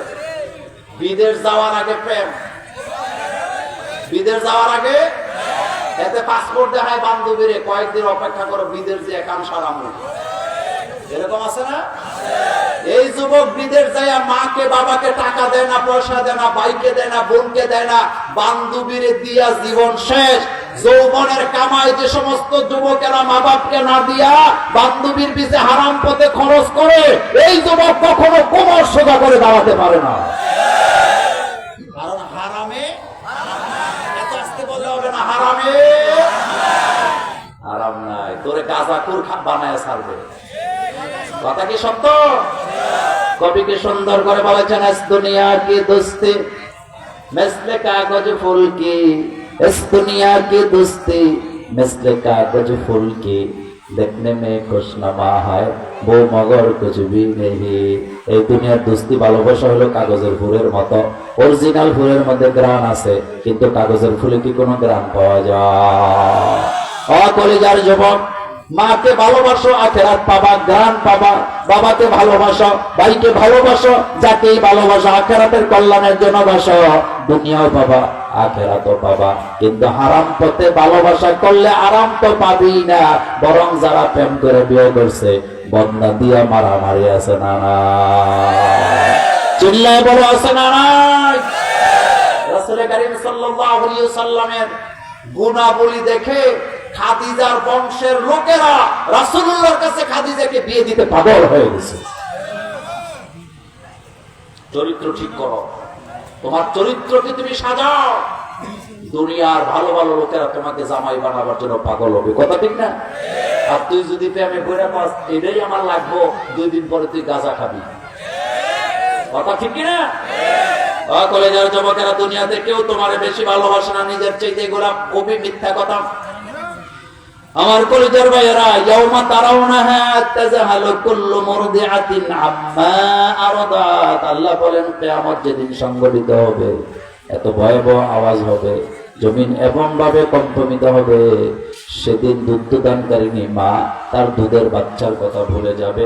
বিদেশ যাওয়ার আগে প্রেম, বিদেশ যাওয়ার আগে এতে পাসপোর্ট দেখায় বান্ধবীরে কয়েকদিন অপেক্ষা করো বিদেশ যে একান সারামু, এরকম আছে না? এই যুবক বিদেশ যায় মাকে বাবাকে টাকা দেয় না, পয়সা দেয় না, ভাইকে দেয় না, বোনকে দেয় না, বান্ধবীরে দিয়া জীবন শেষ। যৌবনের কামাই যে সমস্ত যুবকেরা মা বাপকে না দিয়া বান্ধবীর পিছে হারাম পথে খরচ করে, এই যুবক কখনো কোমর সোজা করে দাঁড়াতে পারে না। কারণ হারামে এত আসতে বললে হবে না, হারামে আরাম নাই, তোরে গাঁজাখোর বানায় ছাড়বে। কথা কি সত্য? কবিকে সুন্দর করে বলেছেন ইস দুনিয়া কি দোস্তি মিসলে কাগজ ফুল কি, ইস দুনিয়া কি দোস্তি মিসলে কাগজ ফুল কি, দেখনে মে খুশনামা হয় বো মগর কুছ ভি নেহি। এই দুনিয়ার দোস্তি ভালোবাসা হলো কাগজের ফুলের মতো, অরিজিনাল ফুলের মধ্যে গ্রান আছে, কিন্তু কাগজের ফুলে কি কোনো গ্রান পাওয়া যায়? কলিজার যুবক, মাকে ভালোবাসো আখেরাত পাবা, জ্ঞান পাবা। বাবাকে ভালোবাসো, ভাইকে ভালোবাসো, যাকেই ভালোবাসো আখেরাতের কল্যাণের জন্য বাসো, দুনিয়াও পাবা আখেরাতও পাবা। কিন্তু হারাম পথে ভালোবাসা করলে আরাম তো পাবি না, বরং যারা প্রেম করে বিয়ে করছে বদনা দিয়া মারামারি আছে না নাই? চিল্লায় বলো আছে না নাই? রাসূল কারীম সাল্লাল্লাহু আলাইহি ওয়াসাল্লামের গুণাবলী দেখে খাদিজার বংশের লোকেরা রাসূলুল্লাহর কাছে খাদিজাকে বিয়ে দিতে পাগল হয়ে গেছে। চরিত্র ঠিক করো, তোমার চরিত্রকে তুমি সাজাও, দুনিয়ার ভালো ভালো লোকেরা তোমাকে জামাই বানাবার জন্য পাগল হবে। কথা ঠিক না? আর তুই যদি প্রেমে ঘুরে পাস এটাই আমার লাগবো, 2 দিন পরে তুই গাঁজা খাবি। কথা ঠিক কিনা? কলেজের যুবকেরা, দুনিয়াতে কেউ তোমার বেশি ভালোবাসে না নিজের চাইতে, এগুলা খুবই মিথ্যা কথা। আমার কলিজার ভাইয়েরা, ইয়াউমা তারাউনাহা তাযহালু কুল্লু মুরদিআতিন আম্মা আরদাত, আল্লাহ বলেন কিয়ামত যেদিন সংঘটিত হবে, এত ভয়াবহ আওয়াজ হবে, জমিন এমন ভাবে কম্পিত হবে, সেদিন দুগ্ধদানকারিণী মা তার দুধের বাচ্চার কথা ভুলে যাবে।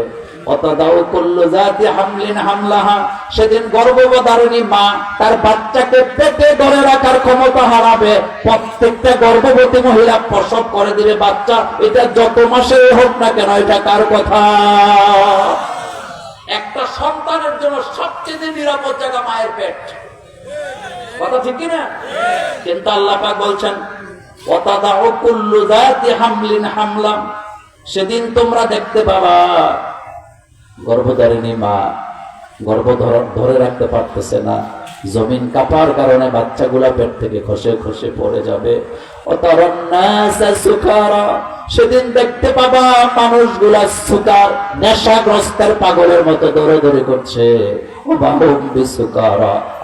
অতাদাউ কুল্লু যাতি হামলিন হামলাহা, সেদিন গর্ভধারিণী মা তার বাচ্চাকে পেটে ধরে রাখার ক্ষমতা হারাবে। প্রত্যেকটা গর্ভবতী মহিলা প্রসব করে দিবে বাচ্চা, এটা যত মাসের হোক না কেন, এটা কার কথা? একটা সন্তানের জন্য সবচেয়ে নিরাপদ জায়গা মায়ের পেট। কথা ঠিক কিনা? কিন্তু আল্লাহ পাক বলছেন ওয়াতাদাউ কুল্লু যাতি হামলিন হামলা, সেদিন তোমরা দেখতে পাবা গর্ভধারিণী মা গর্ভ ধরে রাখতে পারতেছে না, জমিন কাঁপার কারণে বাচ্চাগুলা পেট থেকে খসে খসে পড়ে যাবে। সেদিন দেখতে পাবা মানুষগুলা সুকার, নেশাগ্রস্তের পাগলের মতো দৌড়াদৌড়ি করছে।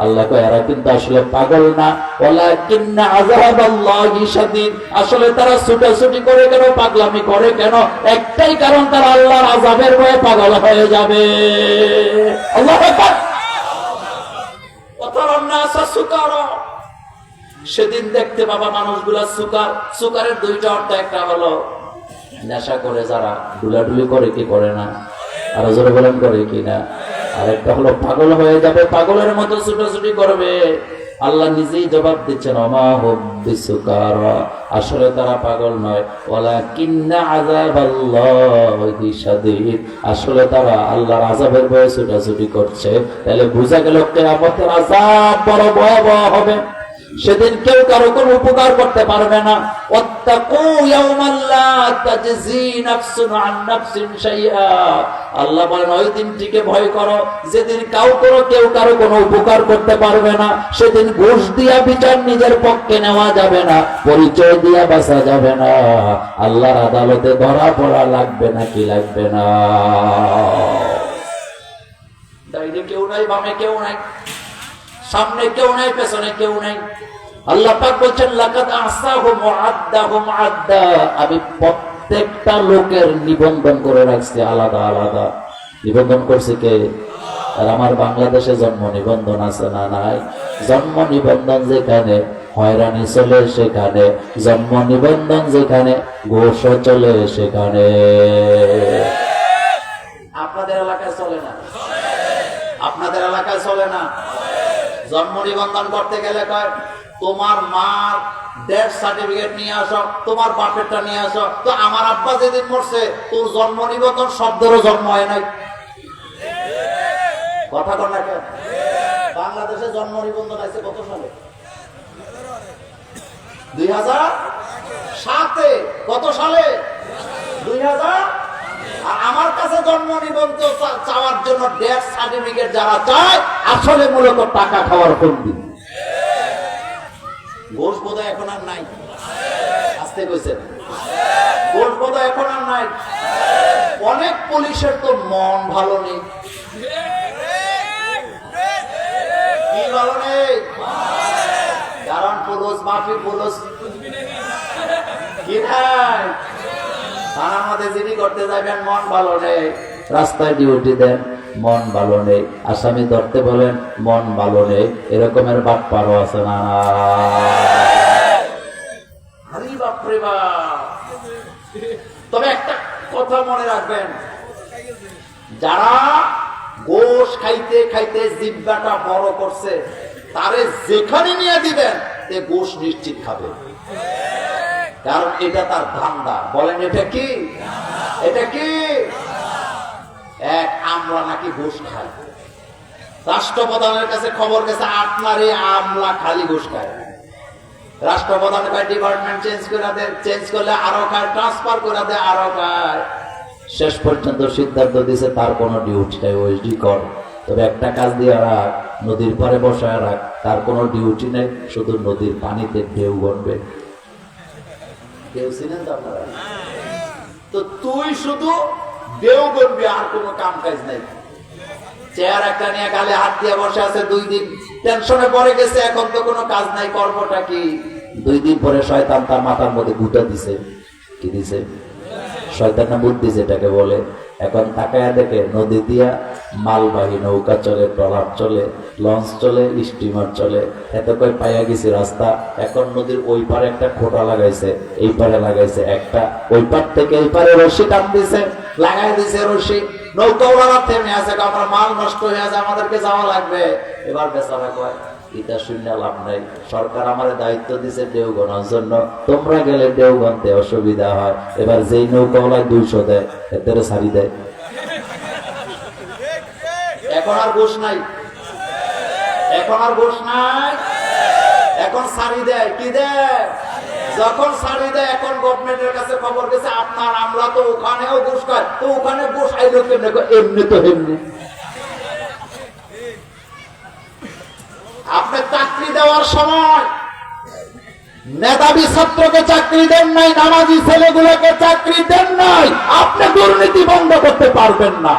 আল্লাহ কয় এরা কিন্তু আসলে পাগল না, ওয়ালাকিন্না আযাবাল্লাহি শাদীদ। আসলে তারা ছুটাছুটি করে কেন, পাগলামি করে কেন, একটাই কারণ, তারা আল্লাহর আযাবের ভয়ে পাগল হয়ে যাবে। আল্লাহু আকবার। সেদিন দেখতে পাবা মানুষগুলা সুকার। সুকারের দুইটা অর্থ, একটা হলো নেশা করে যারা ডুলাডুলি করে, কি করে না, আরো জোরে বলেন করে কি না, আরেকটা হলো পাগল হয়ে যাবে, পাগলের মতো ছুটাছুটি করবে। আল্লাহ নিজেই জবাব দিচ্ছেন, ওমা হুম বিসুকারা, আসলে তারা পাগল নয়, ওয়ালাকিন্না আযাবাল্লাহি শাদীদ, আসলে তারা আল্লাহর আযাবের ভয়ে ছুটাছুটি করছে। তাহলে বোঝা গেল কিয়ামতের আযাব বড় ভয়াবহ হবে। সেদিন কেউ কারো কোনো উপকার করতে পারবে না। ওয়াত্তাকু ইয়াওমান লা তাজজি নাফসুন আন নাফসিন শাইআ, আল্লাহ বলেন ওই দিনটিকে ভয় করো যেদিন কেউ কারো কোনো উপকার করতে পারবে না। সেদিন ঘুষ দিয়া বিচার নিজের পক্ষে নেওয়া যাবে না, পরিচয় দিয়া বাঁচা যাবে না, আল্লাহর আদালতে ধরা পড়া লাগবে না, কি লাগবে না। ডাইনে কেউ নাই, বামে কেউ নাই, সামনে কেউ নাই, পেছনে কেউ নাই। আল্লাহ পাক বলছেন, লাকাদ আহসাহুম ওয়া আদ্দাহুম আদ্দা, আমি প্রত্যেকটা লোকের নিবন্ধন করে রাখছি আলাদা আলাদা। নিবন্ধন করছে কে? আর আমার বাংলাদেশে জন্ম নিবন্ধন আছে না নাই? জন্ম নিবন্ধন যেখানে হয়রানি চলে সেখানে, জন্ম নিবন্ধন যেখানে ঘুষ চলে সেখানে। আপনাদের এলাকায় চলে না? আপনাদের এলাকায় চলে না? জন্ম নিবন্ধন করতে গেলে কয় তোমার মার ডেথ সার্টিফিকেট নিয়ে আসো, তোমার বাপেরটা নিয়ে আসো। তো আমার আব্বা যেদিন মরছে, তোর জন্ম নিবন্ধন শব্দেরও জন্ম হয় নাই। কথা কর না কেন? বাংলাদেশে জন্ম নিবন্ধন আছে কত সালে? 2007-এ। কত সালে? 2000। আর আমার কাছে জন্ম নিবন্ধন চাওয়ার জন্য ডেথ সার্টিফিকেট যারা চায়, আসলে মূলত টাকা খাওয়ার ফন্দি। ঘোষ বোধ এখন আর নাই, আসতে কইছেন, ঘোষ বোধ এখন আর নাই। অনেক পুলিশের তো মন ভালো নেই। কি ভালো নেই? কারণ পুলিশ মাফি, পুলিশ কি নাই, থানার মধ্যে জিডি করতে যাবেন, মন ভালো নেই। রাস্তায় ডিউটি দেন, মন ভালো নেই। আসামি ধরতে বলেন, মন ভালো নেই। এরকমের বাটপারও আছে না? আরে বাপরে বাপ। তবে একটা কথা মনে রাখবেন, যারা গোশ খাইতে খাইতে জিহ্বাটা বড় করছে, তারে যেখানে নিয়ে দিবেন তে গোশ নিশ্চিত খাবে, কারণ এটা তার ধান্দা। বলেন এটা কি? এটা কি? এক আমলা নাকি ঘুষ খায়, রাষ্ট্রপ্রধানের কাছে খবর গেছে আপনারই আমলা খালি ঘুষ খায়। রাষ্ট্রপ্রধান ডিপার্টমেন্ট চেঞ্জ করে দেয়, চেঞ্জ করলে আরো খায়, ট্রান্সফার করে দেয়, আরো খায়। শেষ পর্যন্ত সিদ্ধান্ত দিয়েছে তার কোনো ডিউটি নেই, ওএসডি কর, তবে একটা কাজ দিয়ে রাখ, নদীর পারে বসায় রাখ, তার কোনো ডিউটি নেই, শুধু নদীর পানিতে ঢেউ গড়বে। কেউ ছিলেন তো আপনারা? তো তুই শুধু ঢেউ গড়বি, আর কোনো কাম কাজ নাই। চেয়ার একটা নিয়ে গালে হাত দিয়ে বসে আছে, 2 দিন টেনশনে পড়ে গেছে, এখন তো কোনো কাজ নাই, কর্মটা কি? 2 দিন পরে শয়তান তার মাথার মধ্যে গুঁতা দিছে। কি দিছে? শয়তান না বুদ্ধি যেটাকে বলে। এখন তাকায়া দেখে নদী দিয়া মালবাহী নৌকা চলে, ট্রলার চলে, লঞ্চ চলে, স্টিমার চলে। এত কই পাইয়া গেছি রাস্তা। এখন নদীর ওই পারে একটা খোঁটা লাগাইছে, এই পারে লাগাইছে একটা, ওই পার থেকে এই পারে রশি টান দিছে, লাগাই দিছে রশি। নৌকাওয়ালা থেমে আছে, আমার মাল নষ্ট হয়ে আছে, আমাদেরকে যাওয়া লাগবে। এবার বেচারা কয় এটা শুনে লাভ নাই, সরকার আমার দায়িত্ব দিছে দেওগণের জন্য, তোমরা গেলে দেওগণতে অসুবিধা হয়। এবার যেই নৌকাওয়ালায় 200 দেয়, এতে সারি দেয়। এখন আর ঘুষ নাই, এখন আর ঘুষ নাই, এখন সারি দেয়। কি দেয়? যখন সারি দেয়, এখন গভর্নমেন্টের কাছে খবর গেছে আপনার আমলা তো ওখানেও ঘুষ খায়, তো ওখানে ঘুষ আইলো কেমনে? এমনি তো এমনি। আপনি চাকরি দেওয়ার সময় মেধাবী ছাত্রকে চাকরি দেন নাই, নামাজি ছেলেগুলোকে চাকরি দেন নাই, আপনি দুর্নীতি বন্ধ করতে পারবেন না।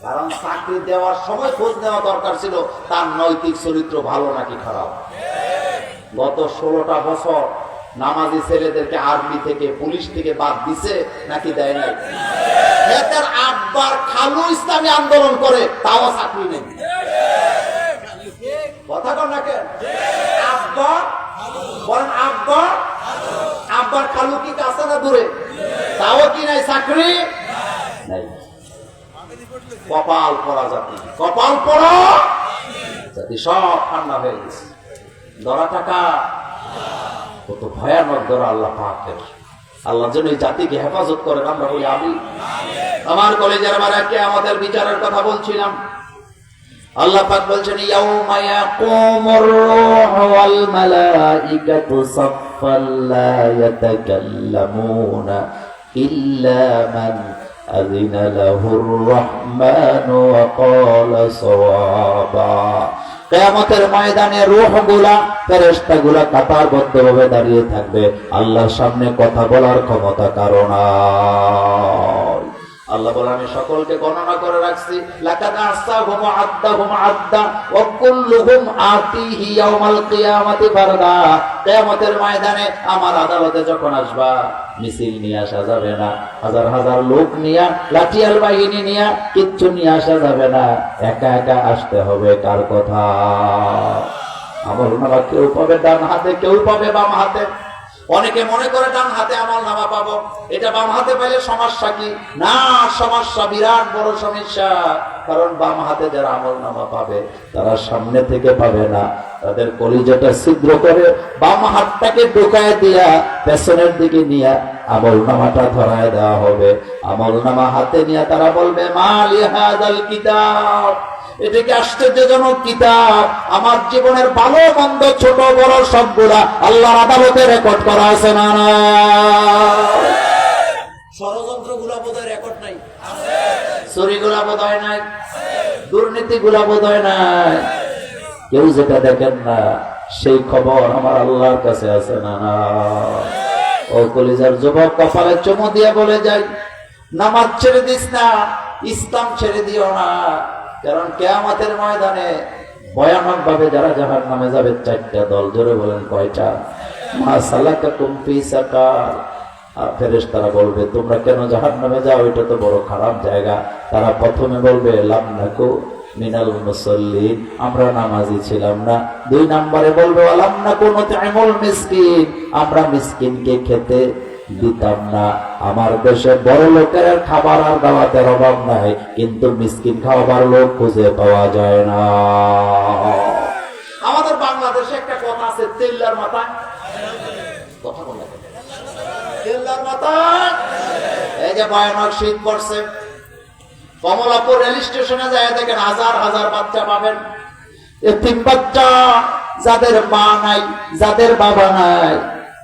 কারণ চাকরি দেওয়ার সময় খোঁজ নেওয়া দরকার ছিল তার নৈতিক চরিত্র ভালো নাকি খারাপ। গত 16টা বছর নামাজি ছেলেদেরকে আর্মি থেকে, পুলিশ থেকে বাদ দিছে নাকি দেয় নাই? এদের 8 বার খালু ইসলামী আন্দোলন করে, তাও চাকরি নেই। কথা কর না কেন? আব্বার বলেন, আব্বার খালু কি কাছে না দূরে? তাও কি নাই, চাকরি নাই। কপাল পড়া জাতি, কপাল পড়া জাতি, সব ঠান্ডা হয়ে গেছে। ধরা টাকা কত ভয়ানক ধরা আল্লাহ পাকের। আল্লাহ যেন এই জাতিকে হেফাজত করেন, আমরা বলি আমিন। আমার কলেজের বারাকে আমাদের বিচারের কথা বলছিলাম। আল্লাহ পাক বলছেন, ইয়াউমা ইয়াকুমুর রূহু ওয়াল মালাইকাতু সাফফান লা ইয়াতাকাল্লামুনা ইল্লা মান আযিনা লাহুর রাহমানু ওয়া ক্বালা সাওয়াবা। কিয়ামতের ময়দানে রূহগুলা, ফেরেশতাগুলা কাতারবদ্ধভাবে দাঁড়িয়ে থাকবে। আল্লাহর সামনে কথা বলার ক্ষমতা কারো নাই। আল্লাহ বলে, আমি সকলকে গণনা করে রাখছি। লাকাদ আহসাহুম ওয়া আদ্দাহুম আদ্দা ওয়া কুল্লুহুম আতিহি ইয়াউমাল কিয়ামাতি ফারদা। কিয়ামতের ময়দানে আমার আদালতে যখন আসবা, মিছিল নিয়ে আসা যাবে না, হাজার হাজার লোক নিয়ে, লাঠিয়াল বাহিনী নিয়ে কিচ্ছু নিয়ে আসা যাবে না, একা একা আসতে হবে। কার কথা? আমলনামা কেউ পাবে ডান হাতে, কেউ পাবে বাম হাতে। অনেকে মনে করে ডান হাতে আমলনামা পাবো, এটা বাম হাতে পাইলে সমস্যা কি? না, সমস্যা, বিরাট বড় সমস্যা। কারণ বাম হাতে যারা আমলনামা পাবে তারা সামনে থেকে পাবে না, তাদের কলিজাটা ছিদ্র করে বাম হাতটাকে ঢোকায় দিয়া পেছনের দিকে নিয়ে আমলনামাটা ধরায় দেওয়া হবে। আমলনামা হাতে নিয়ে তারা বলবে, মালি হাযাল কিতাব, এটা কি আশ্চর্যজনক কিতাব। আমার জীবনের ভালো মন্দ, ছোট বড় সবগুলা আল্লাহর আদালতে রেকর্ড করা আছে। না না, ষড়যন্ত্র গুলা বোধহয় রেকর্ড নাই, চুরি গুলা বোধহয় নাই, দুর্নীতি গুলা বোধহয় নাই। কেউ যেটা দেখেন না সেই খবর আমার আল্লাহর কাছে আছে। না না, ও কলিজার যুবক, কপালে চুমু দিয়ে বলে যাই, নামাজ ছেড়ে দিস না, ইসলাম ছেড়ে দিও না। কারণ কিয়ামতের ময়দানে ভয়ানক ভাবে যারা জাহান্নামে যাবে 4টা দল। জোরে বলেন, কয়টা? মা সালাকাকুম ফি সাকার। আর ফেরেশতারা বলবে, তোমরা কেন জাহান্নামে যাও? এটা তো বড় খারাপ জায়গা। তারা প্রথমে বলবে, লাম নাকু মিনাল মুসাল্লিন, আমরা নামাজি ছিলাম না। 2 নম্বরে বলবে, ওয়ালাম নাকু নুতইমুল মিসকিন, আমরা মিসকিনকে খেতে দিতাম না। আমার দেশে বড় লোকের খাবার আর দাওয়াতের অভাব নাই, কিন্তু মিসকিন খাওয়াবার লোক খুঁজে পাওয়া যায় না। আমাদের বাংলাদেশে একটা কথা আছে, তেল্লার মাথা। কথা বলে তেল্লার মাথা। এই যে ভয়ানক শীত পড়ছে, কমলাপুর রেল স্টেশনে যায় দেখেন হাজার হাজার বাচ্চা পাবেন, এতিম বাচ্চা, যাদের মা নাই, যাদের বাবা নাই,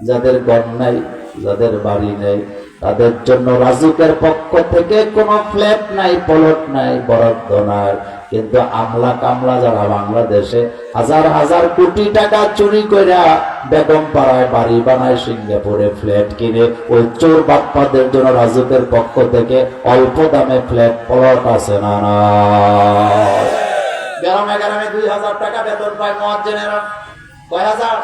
যাদের ঘর নাই, যাদের বাড়ি নেই, তাদের জন্য রাজুকের পক্ষ থেকে কোনো ফ্ল্যাট নাই, প্লট নাই, বরাদ্দ নাই। কিন্তু আমলা কামলা যারা বাংলাদেশে হাজার হাজার কোটি টাকা চুরি করে বেগম পাড়ায় বাড়ি বানায়, সিঙ্গাপুরে ফ্ল্যাট কিনে, ওই চোর বাপ্পাদের জন্য রাজুকের পক্ষ থেকে অল্প দামে ফ্ল্যাট প্লট আছে। না না, গ্রামে গ্রামে 2000 টাকা বেতন পায় মুয়াজ্জিনেরা। কয় হাজার?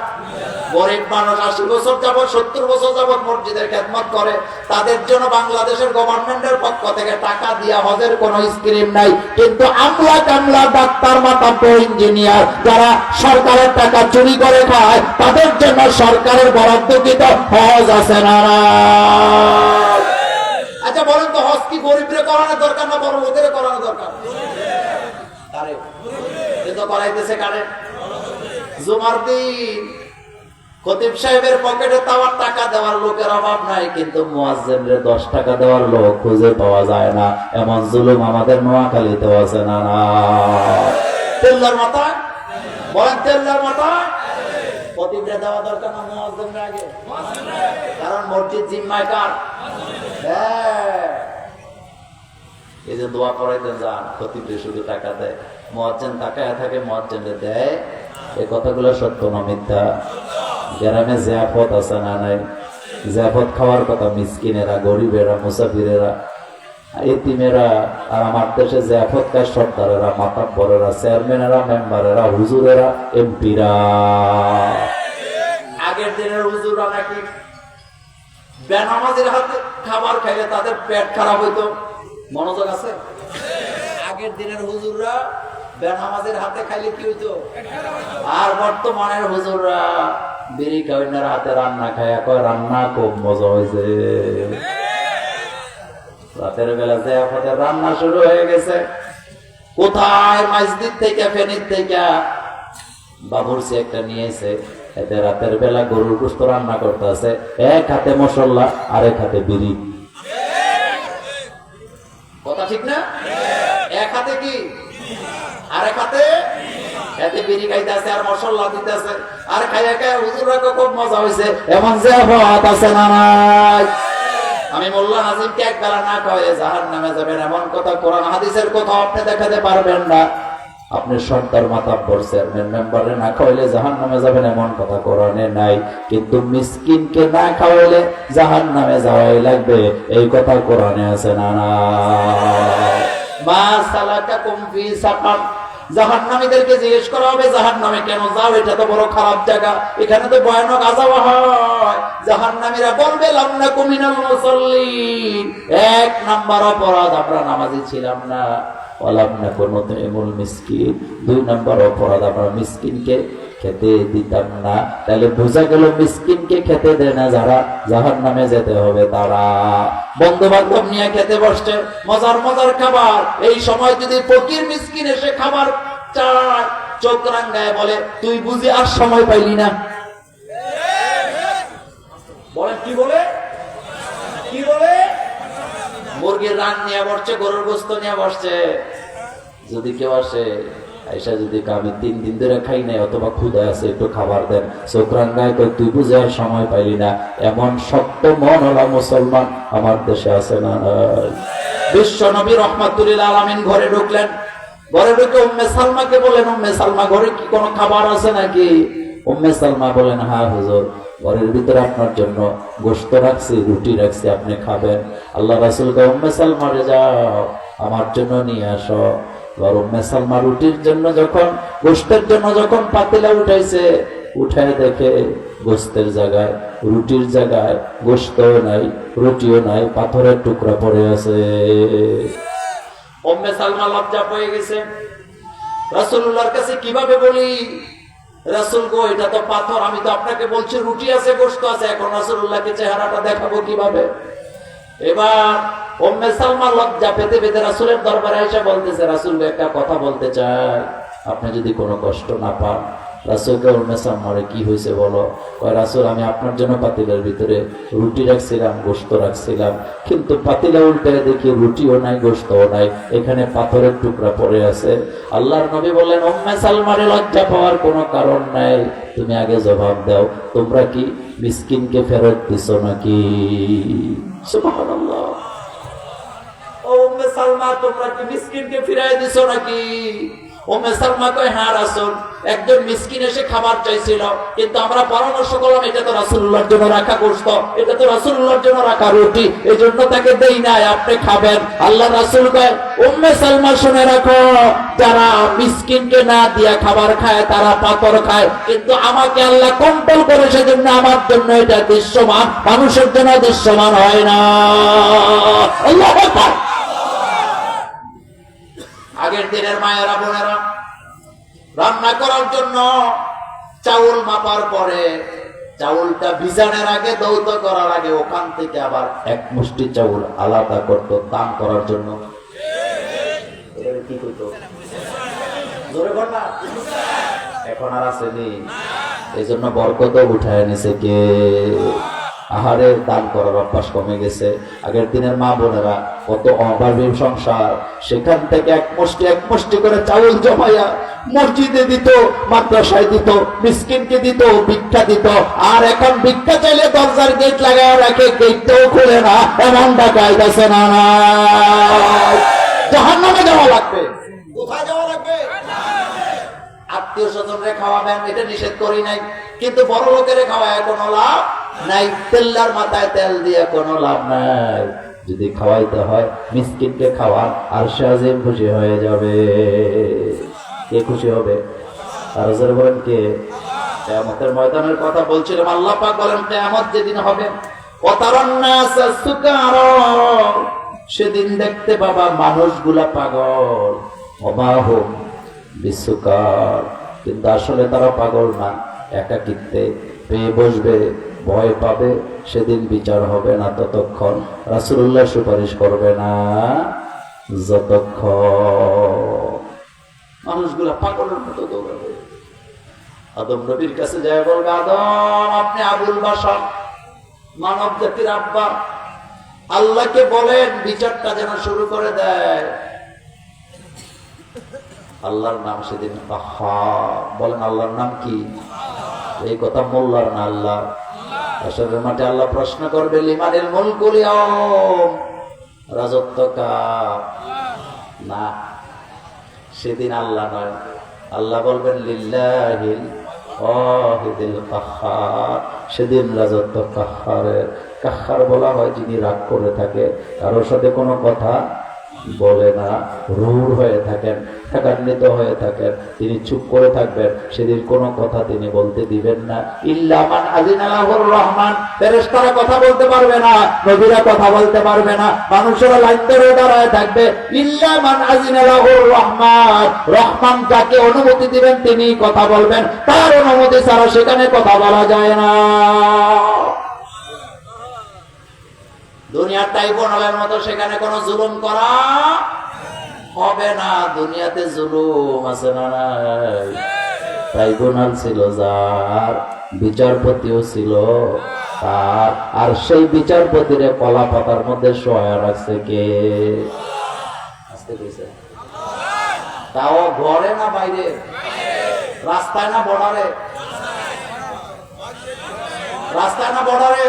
গরিব মানুষ 80 বছর যাবত, 70 বছর যাবত মসজিদের খেদমত করে, তাদের জন্য বাংলাদেশের গভর্নমেন্টের পক্ষ থেকে টাকা দিয়া হজের কোনো স্কিম নাই। কিন্তু আমলা কামলা, ডাক্তার, মাতাব্বর, ইঞ্জিনিয়ার যারা সরকারের টাকা চুরি করে খায়, তাদের জন্য সরকারের বরাদ্দকৃত হজ আছে। না না, আচ্ছা বলেন তো, হজ কি গরিবরে করানোর দরকার না বড় লোকের করানো দরকার? আরে কিন্তু করাইতেছে কারে? জুমার দিন খতিব সাহেবের পকেটে তাওয়ার টাকা দেওয়ার লোকের অভাব নাই, কিন্তু মুয়াজ্জিনের 10 টাকা দেওয়ার লোক খুঁজে পাওয়া যায় না। এমন জুলুম আমাদের নোয়াখালীতে আছে। না না, তেল্লার মাথা। বলেন, তেল্লার মাথা। খতিবরে দেওয়া দরকার না মুয়াজ্জিনের আগে? কারণ মসজিদ জিম্মায় কার? এই যে দোয়া করাইতেন যান, খতিবরে শুধু টাকা দেয়, মুয়াজ্জিন তাকায় থাকে, মুয়াজ্জিনরে দেয়। এই কথাগুলো সত্য না মিথ্যা? গ্রামে জিয়াফত আছে না নাই? জিয়াফত খাওয়ার কথা মিসকিনেরা, গরিবেরা, মুসাফিরেরা, এতিমেরা। আর আমার দেশে জিয়াফত খায় সর্দারেরা, মাতাব্বরেরা, চেয়ারম্যানেরা, মেম্বারেরা, হুজুরেরা, এমপিরা। আগের দিনের হুজুররা নাকি বেনামাজির হাতে খাবার খাইলে তাদের পেট খারাপ হইতো, মনোযোগ আছে? আগের দিনের হুজুররা বেনামাজির হাতে খাইলে কি হইতো? আর বর্তমানের হুজুররা বিড়ি কাউনের হাতে রান্না খায়, কয় রান্না খুব মজা হয়েছে। রাতের বেলা যে আপনাদের রান্না শুরু হয়ে গেছে, কোথায় মসজিদ থেকে, ফেনীর থেকে বাবুরচি একটা নিয়েছে, এতে রাতের বেলা গরুর গোশত রান্না করতে আছে, এক হাতে মশলা আরেক হাতে বিড়ি। কথা ঠিক না? এক হাতে কি আরেক হাতে, এতে বিড়ি খাইতে আছে আর মশলা দিতে আছে, আর খাইয়া খাইয়া হুজুররা খুব মজা হয়েছে, এমন যে আছে না নাই? আমি মোল্লা নাজিমকে এক বেলা না খাওয়াই জাহান্নামে যাবেন, এমন কথা কোরআন হাদিসের কথা আপনি দেখাতে পারবেন না। আপনি সর্দার, মাতাব্বর, চেয়ারম্যান, মেম্বারে না খাওয়াইলে জাহান্নামে যাবেন, এমন কথা কোরআনে নাই। কিন্তু মিসকিনকে না খাওয়াইলে জাহান্নামে যাওয়াই লাগবে, এই কথা কোরআনে আছে না না? মা সালাকাকুম ফি সাকার, জাহান্নামীদেরকে জিজ্ঞেস করা হবে জাহান্নামে কেন যাও, এটা তো বড় খারাপ জায়গা, এখানে তো ভয়ানক আযাব হয়। জাহান্নামীরা বলবে লাম নাকু মিনাল মুসাল্লিন, এক নাম্বার অপরাধ আমরা নামাজি ছিলাম না। ওয়ালাম নাকু নুতইমুল মিসকিন, দুই নাম্বার অপরাধ আমরা মিসকিনকে খেতে দিতাম না। তাহলে বোঝা গেল মিসকিনকে খেতে দেয় না যারা, জাহান্নামে যেতে হবে তারা। বন্ধু বান্ধব নিয়ে খেতে বসছে, মজার মজার খাবার, এই সময় যদি ফকির মিসকিন এসে খাবার চায়, চোখ রাঙ্গায় বলে তুই বুঝি আর সময় পাইলি না। বলেন কি বলে? কি বলে? মুরগির রান নিয়ে বসছে, গরুর গোস্ত নিয়ে বসছে, যদি কেউ আসে আইসা যদি আমি 3 দিন ধরে খাই নাই অথবা ক্ষুধা আছে একটু খাবার দেন, চোখরাঙ্গায় কই তুই বুঝে আর সময় পাইলি না। এমন শক্ত মন হলা মুসলমান আমার দেশে আছে না? বিশ্ব নবী রহমাতুল্লিল আলামিন ঘরে ঢুকলেন, ঘরে ঢুকে উম্মে সালমাকে বলেন, উম্মে সালমা ঘরে কি কোনো খাবার আছে নাকি? উম্মে সালমা বলেন, হ্যাঁ হুজুর, ঘরের ভিতরে আপনার জন্য গোশত রাখছি, রুটি রাখছি, আপনি খাবেন। আল্লাহ রাসূল কে উম্মে সালমা রে যাও আমার জন্য নিয়ে আসো। উম্মে সালমা রুটির জন্য যখন, গোশতের জন্য যখন পাতিলা উঠাইছে, উঠায় দেখে গোশতের জায়গায়, রুটির জায়গায় গোশতও নাই, রুটিও নাই, পাথরের টুকরা পড়ে আছে। উম্মে সালমা লজ্জা পেয়ে গেছে, রাসূলুল্লাহর কাছে কিভাবে বলি? রাসূল গো, এটা তো পাথর, আমি তো আপনাকে বলছি রুটি আছে, গোশত আছে, এখন রাসূলুল্লাহকে চেহারাটা দেখাবো কিভাবে? এবার উম্মে সালমা লজ্জা পেতে পেতে রাসূলের দরবারে এসে বলতেছে, রাসূল একটা কথা বলতে চাই, আপনি যদি কোনো কষ্ট না পান। রাসূলকে উম্মে সালমারে কি হয়েছে বলো? কয় রাসূল, আমি আপনার জন্য পাতিলের ভিতরে রুটি রাখছিলাম, গোশত রাখছিলাম, কিন্তু পাতিলা উল্টে দেখি রুটিও নাই, গোশতও নাই, এখানে পাথরের টুকরা পড়ে আছে। আল্লাহর নবী বললেন, উম্মে সালমারে লজ্জা পাওয়ার কোনো কারণ নাই, তুমি আগে জবাব দাও, তোমরা কি মিসকিনকে ফেরত দিছো নাকি? সুবহানাল্লাহ। ও উম্মে সালমা, তোমরা কি মিসকিনকে ফিরাই দিছো নাকি? উম্মে সালমা কয়, হ্যাঁ রাসূল, একজন মিসকিন এসে খাবার চাইছিল, কিন্তু আমরা পরামর্শ করলাম এটা তো রাসূলুল্লাহর জন্য রাখা গোশত, এটা তো রাসূলুল্লাহর জন্য রাখা রুটি, এজন্য তাকে দেই নাই, আপনি খাবেন। আল্লাহ রাসূল কয়, উম্মে সালমা শুনে রাখো, যারা মিসকিনকে না দিয়া খাবার খায় তারা পাথর খায়, কিন্তু আমাকে আল্লাহ কন্ট্রোল করে, সেজন্য আমার জন্য এটা দৃশ্যমান, মানুষের জন্য দৃশ্যমান হয় না। আল্লাহু আকবার। আগের দিনের মায়েরা বোনেরা রান্না করার জন্য চাউল মাপার পরে, চাউলটা ভিজানোর আগে, দৌত করার আগে ওখান থেকে আবার এক মুষ্টি চাউল আলাদা করত দান করার জন্য। কি করতো? জোরে বল না। এখন আর আসেনি, এই জন্য বরকত উঠায় নিছে কে? আহারে দান করার অভ্যাস কমে গেছে। আগের দিনের মা বোনেরা কত অভাবী সংসার, সেখান থেকে এক মুষ্টি করে চাউল জমাইয়া মসজিদে দিত, মাদ্রাসায় দিত, মিসকিনকে দিত, ভিক্ষা দিত। আর এখন ভিক্ষা চাইলে দরজার গেট লাগায় রাখে, গেটটাও খুলে না, এমন ডাকাইতেছে না। যাওয়া লাগবে। কোথায় যাওয়া লাগবে? আত্মীয় স্বজনরে খাওয়াবেন, এটা নিষেধ করি নাই, কিন্তু বড় লোকের খাওয়ায় কোনো লাভ নাই। তেল্লার মাথায় তেল দিয়ে কোনো লাভ নাই। যদি খাওয়াইতে হয় মিসকিনকে খাওয়ান, আর সাজিম খুশি হয়ে যাবে। কে খুশি হবে? আর বলেন কে? কিয়ামতের ময়দানের কথা বলছিলাম। আল্লাহ পাক বলেন কিয়ামত যেদিন হবে, সেদিন দেখতে পাবা মানুষগুলা পাগল, অবাহুম বিসুকার, কিন্তু আসলে তারা পাগল না, একাকিত্বে পেয়ে বসবে, ভয় পাবে। সেদিন বিচার হবে না ততক্ষণ, রাসূলুল্লাহ সুপারিশ করবে না যতক্ষণ। মানুষগুলা পাগলের মতো দৌড়াবে। আদম নবীর কাছে যায়, বলবে আদম আপনি আবুল বাশার, মানব জাতির আব্বা, আল্লাহকে বলেন বিচারটা যেন শুরু করে দেয়। আল্লাহর নাম সেদিন বলেন, আল্লাহর নাম কি? এই কথা মোল্লার না, আল্লাহ। আসলে মাঠে আল্লাহ প্রশ্ন করবে, লিমানিল মুলকুল ইয়াউম, রাজত্ব কার? না, সেদিন আল্লাহ নয়। আল্লাহ বলবেন লিল্লাহিল ওয়াহিদিল কাহ্হার। সেদিন রাজত্ব কাহ্হারের। কাহ্হার বলা হয় যিনি রাগ করে থাকে, কারোর সাথে কোনো কথা বলে না, রূঢ় হয়ে থাকেন, ঠেকান্বিত হয়ে থাকেন, তিনি চুপ করে থাকবেন। সেদিন কোনো কথা তিনি বলতে দিবেন না। ইল্লা মান আযিনা লাহুর রহমান, ফেরেশতারা কথা বলতে পারবে না, নবীরা কথা বলতে পারবে না, মানুষেরা লাইন ধরে দাঁড়ায় থাকবে। ইল্লা মান আযিনা লাহুর রহমান, রহমান যাকে অনুমতি দিবেন তিনি কথা বলবেন, তার অনুমতি ছাড়া সেখানে কথা বলা যায় না। দুনিয়ার ট্রাইব্যুনালের মতো সেখানে কোনো জুলুম করা হবে না। দুনিয়াতে জুলুম আছে না নাই? ট্রাইব্যুনাল ছিল যার, বিচারপতিও ছিল তার, আর সেই বিচারপতিরে কলা পাতার মধ্যে শোয়া রাখছে কে? তাও ঘরে না বাইরে? রাস্তায় না বর্ডারে? রাস্তায় না বর্ডারে?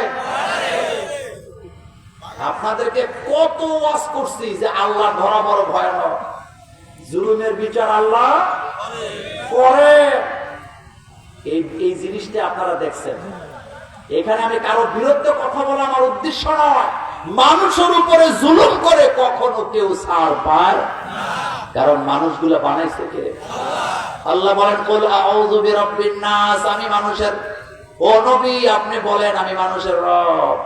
আপনাদেরকে কত ওয়াজ করছি যে আল্লাহ ধরা বড় ভয়ানক, জুলুমের বিচার আল্লাহ করে। এই জিনিসটা আপনারা দেখছেন। এখানে আমি কারো বিরুদ্ধে কথা বলা আমার উদ্দেশ্য নয়। মানুষের উপরে জুলুম করে কখনো কেউ ছাড় পায় না, কারণ মানুষগুলো বানাইছে কে? আল্লাহ বলেন কুল আউযু বিরাব্বিন নাস, আমি মানুষের, ও নবী আপনি বলেন আমি মানুষের রব।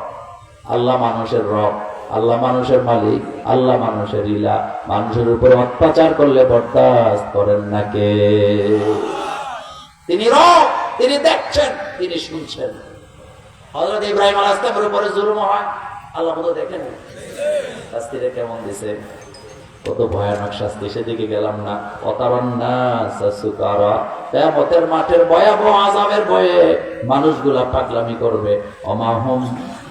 আল্লাহ মানুষের রব, আল্লাহ মানুষের মালিক, আল্লাহ মানুষের ইলা। মানুষের উপরে অত্যাচার করলে বরদাস্ত করেন না কে? তিনি রব, তিনি দেখছেন, তিনি শুনছেন। হযরত ইব্রাহিম আলাইহিস সালামের উপরে জুলুম হয়, আল্লাহ কত দেখেন, শাস্তিটা কেমন দিছে, কত ভয়ানক শাস্তি। সেদিকে গেলাম না। কিয়ামতের মাঠের ভয়াবহ আযাবের ভয়ে মানুষগুলা পাগলামি করবে। অমাহুম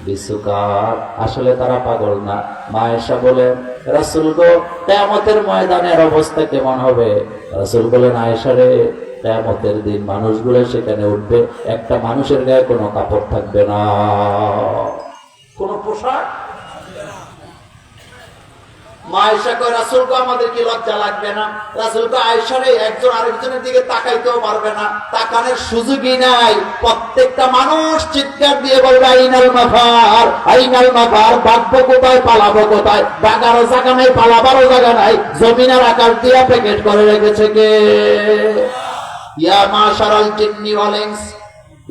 বিসুকার, আসলে তারা পাগল না। মা আয়েশা বলেন, রাসূল গো কিয়ামতের ময়দানের অবস্থা কেমন হবে? রাসূল বলেন, আয়েশা রে, কিয়ামতের দিন মানুষগুলো সেখানে উঠবে, একটা মানুষের গায়ে কোনো কাপড় থাকবে না, কোনো পোশাক। মা আয়েশা কয়, রাসূল গো আমাদের কি লজ্জা লাগবে না? রাসূল কয়, আয়েশা রে, একজন আরেকজনের দিকে তাকাইতেও পারবে না, তাকানোর সুযোগই নাই। প্রত্যেকটা মানুষ চিৎকার দিয়ে বলবে আইনাল মাফার, আইনাল মাফার, বাগবো কোথায়, পালাবো কোথায়? বাগারও জায়গা নাই, পালাবারও জায়গা নাই। জমিনের আকাশ দিয়া প্যাকেট করে রেখেছে কে? ইয়া মাশারাল জিন্নি ওয়াল ইনস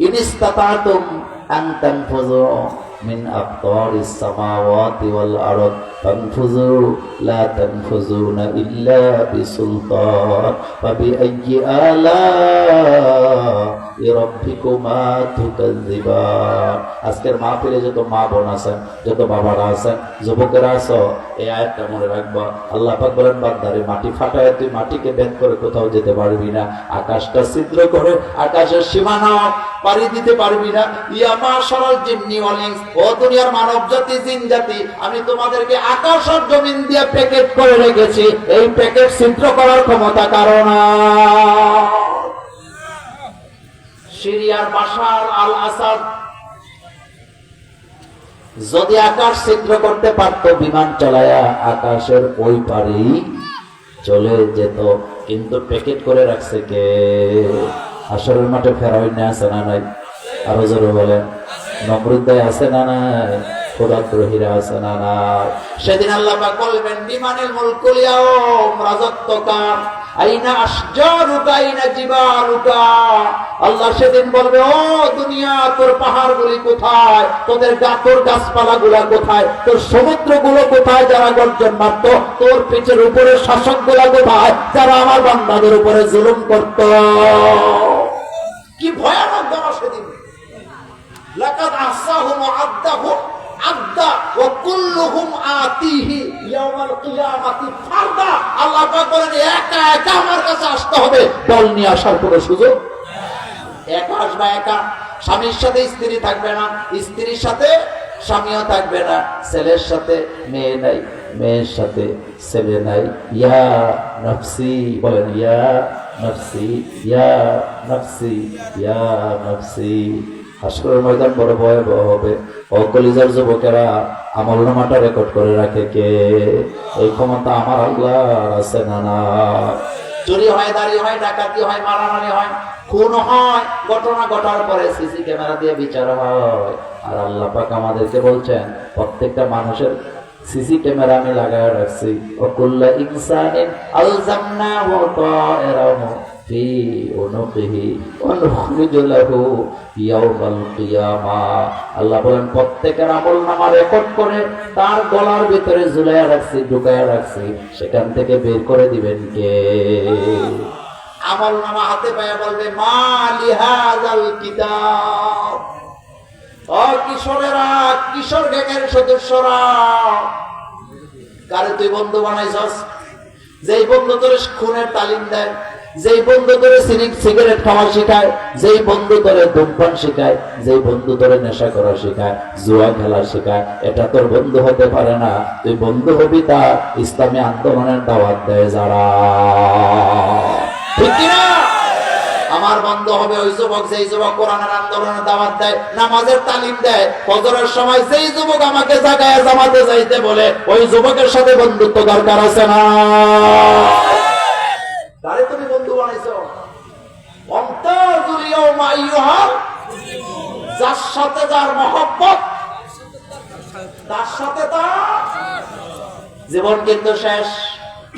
ইন ইসতাতাতুম আন তানফুযু মিন আকতারিস সামাওয়াতি ওয়াল আরদ ফানফুযু লা তানফুযুনা ইল্লা বিসুলতান ফাবিআইয়ি আলা'i রাব্বিকুমা তুকাযযিবান। আজকের মাহফিলে যত মা বোন আছেন, যত বাবারা আছেন, যুবকেরা আছো, এই আয়াতটা মনে রাখবা। আল্লাহ পাক বলেন, বান্দারে মাটি ফাটায় তুই মাটিকে বেদ করে কোথাও যেতে পারবি না, আকাশটা ছিদ্র করে আকাশের সীমানা পাড়ি দিতে পারবি না। ইয়া মাশারাল জিন্নি ওয়াল ইনস, ও দুনিয়ার মানব জাতি, জিন জাতি, আমি তোমাদেরকে আকাশ আর জমিন দিয়ে প্যাকেট করে রেখেছি। এই প্যাকেট ছিদ্র করার ক্ষমতা কারো না। সিরিয়ার বাশার আল আসাদ যদি আকাশ ছিদ্র করতে পারত, বিমান চালায়া আকাশের ওই পারেই চলে যেত, কিন্তু প্যাকেট করে রাখছে কে? হাসরের মাঠে ফেরাউন আছে না নাই? আরো জোরে বলেন। নমরুদ্দায় আছে না নাই? খোদাদ্রোহীরা আছে না নাই? সেদিন আল্লাহ পাক বলবেন বিমানিল মুলকুল ইয়াউম রাজাত্তুকা আইনা আশজারুকা আইনা জিবালুকা। আল্লাহ সেদিন বলবে, ও দুনিয়া, তোর পাহাড়গুলি কোথায়? তোদের তোর গাছপালাগুলা কোথায়? তোর সমুদ্রগুলো কোথায় যারা গর্জন মারত? তোর পিঠের উপরে শাসকগুলা কোথায় যারা আমার বান্দাদের উপরে জুলুম করত? কি ভয়ানক গণা সেদিন। লাকাদ আহসাহুম ওয়া আদ্দাহুম আদ্দা ওয়া কুল্লুহুম আতিহি ইয়াউমাল কিয়ামাতি ফারদা। আল্লাহ পাক বলেন, একা একা আমার কাছে আসতে হবে, দল নিয়ে আসার কোনো সুযোগ। একা আসবা, একা। স্বামীর সাথে স্ত্রী থাকবে না, স্ত্রীর সাথে স্বামীও থাকবে না, ছেলের সাথে মেয়ে নাই, মেয়ের সাথে ছেলে নাই। ইয়া নফসি বলেন, ইয়া নফসি, ইয়া নফসি, ইয়া নফসি। হাসরের ময়দান বড় ভয়াবহ হবে। ও কলিজার যুবকেরা, আমলনামাটা রেকর্ড করে রাখে কে? এই ক্ষমতা আমার আল্লাহর আছে না না? চুরি হয়, দাড়ি হয়, ডাকাতি হয়, মারামারি হয়, খুন হয়, ঘটনা ঘটার পরে সিসি ক্যামেরা দিয়ে বিচার হয়। আর আল্লাহ পাক আমাদেরকে বলছেন, প্রত্যেকটা মানুষের সিসি ক্যামেরা আমি লাগায় রাখছি। ওয়াকুল্লা ইনসানিন আলজামনাহু তায়রাহু ফি উনুকিহি ওয়া নুখরিজু লাহু ইয়াওমাল কিয়ামাহ। আল্লাহ বলেন, প্রত্যেকের আমলনামা রেকর্ড করে তার গলার ভিতরে ঝুলাইয়া রাখছি, ঢুকাইয়া রাখছি। সেখান থেকে বের করে দিবেন কে? আমলনামা হাতে পায়া বলবে, মা লিহাযাল কিতাব। ও কিশোরেরা, কিশোর গ্যাংয়ের সদস্যরা, কারে তুই বন্ধু বানাইছস? যেই বন্ধু তোর খুনের তালিম দেয়, যেই বন্ধু তোরে সিগারেট খাওয়া শেখায়, যেই বন্ধু তোরে ধূমপান শেখায়, যেই বন্ধু তোরে নেশা করা শেখায়, জুয়া খেলা শেখায়, এটা তোর বন্ধু হতে পারে না। তুই বন্ধু হবি তার ইসলামী আন্দোলনের দাওয়াত দেয় যারা। ঠিক কিনা? আমার বন্ধু হবে ওই যুবক যেই যুবক কোরআনের আন্দোলনের দাওয়াত দেয়, নামাজের তালিম দেয়। ফজরের সময় যেই যুবক আমাকে জাগায় জামাতে যাইতে বলে, ওই যুবকের সাথে বন্ধুত্ব দরকার আছে না? তারে তুমি বন্ধু বানাইছো। অন্তরজুল ইয়াউমা আইয়ুহাল, যার সাথে যার মহব্বত, তার সাথে তার জীবন কিন্তু শেষ,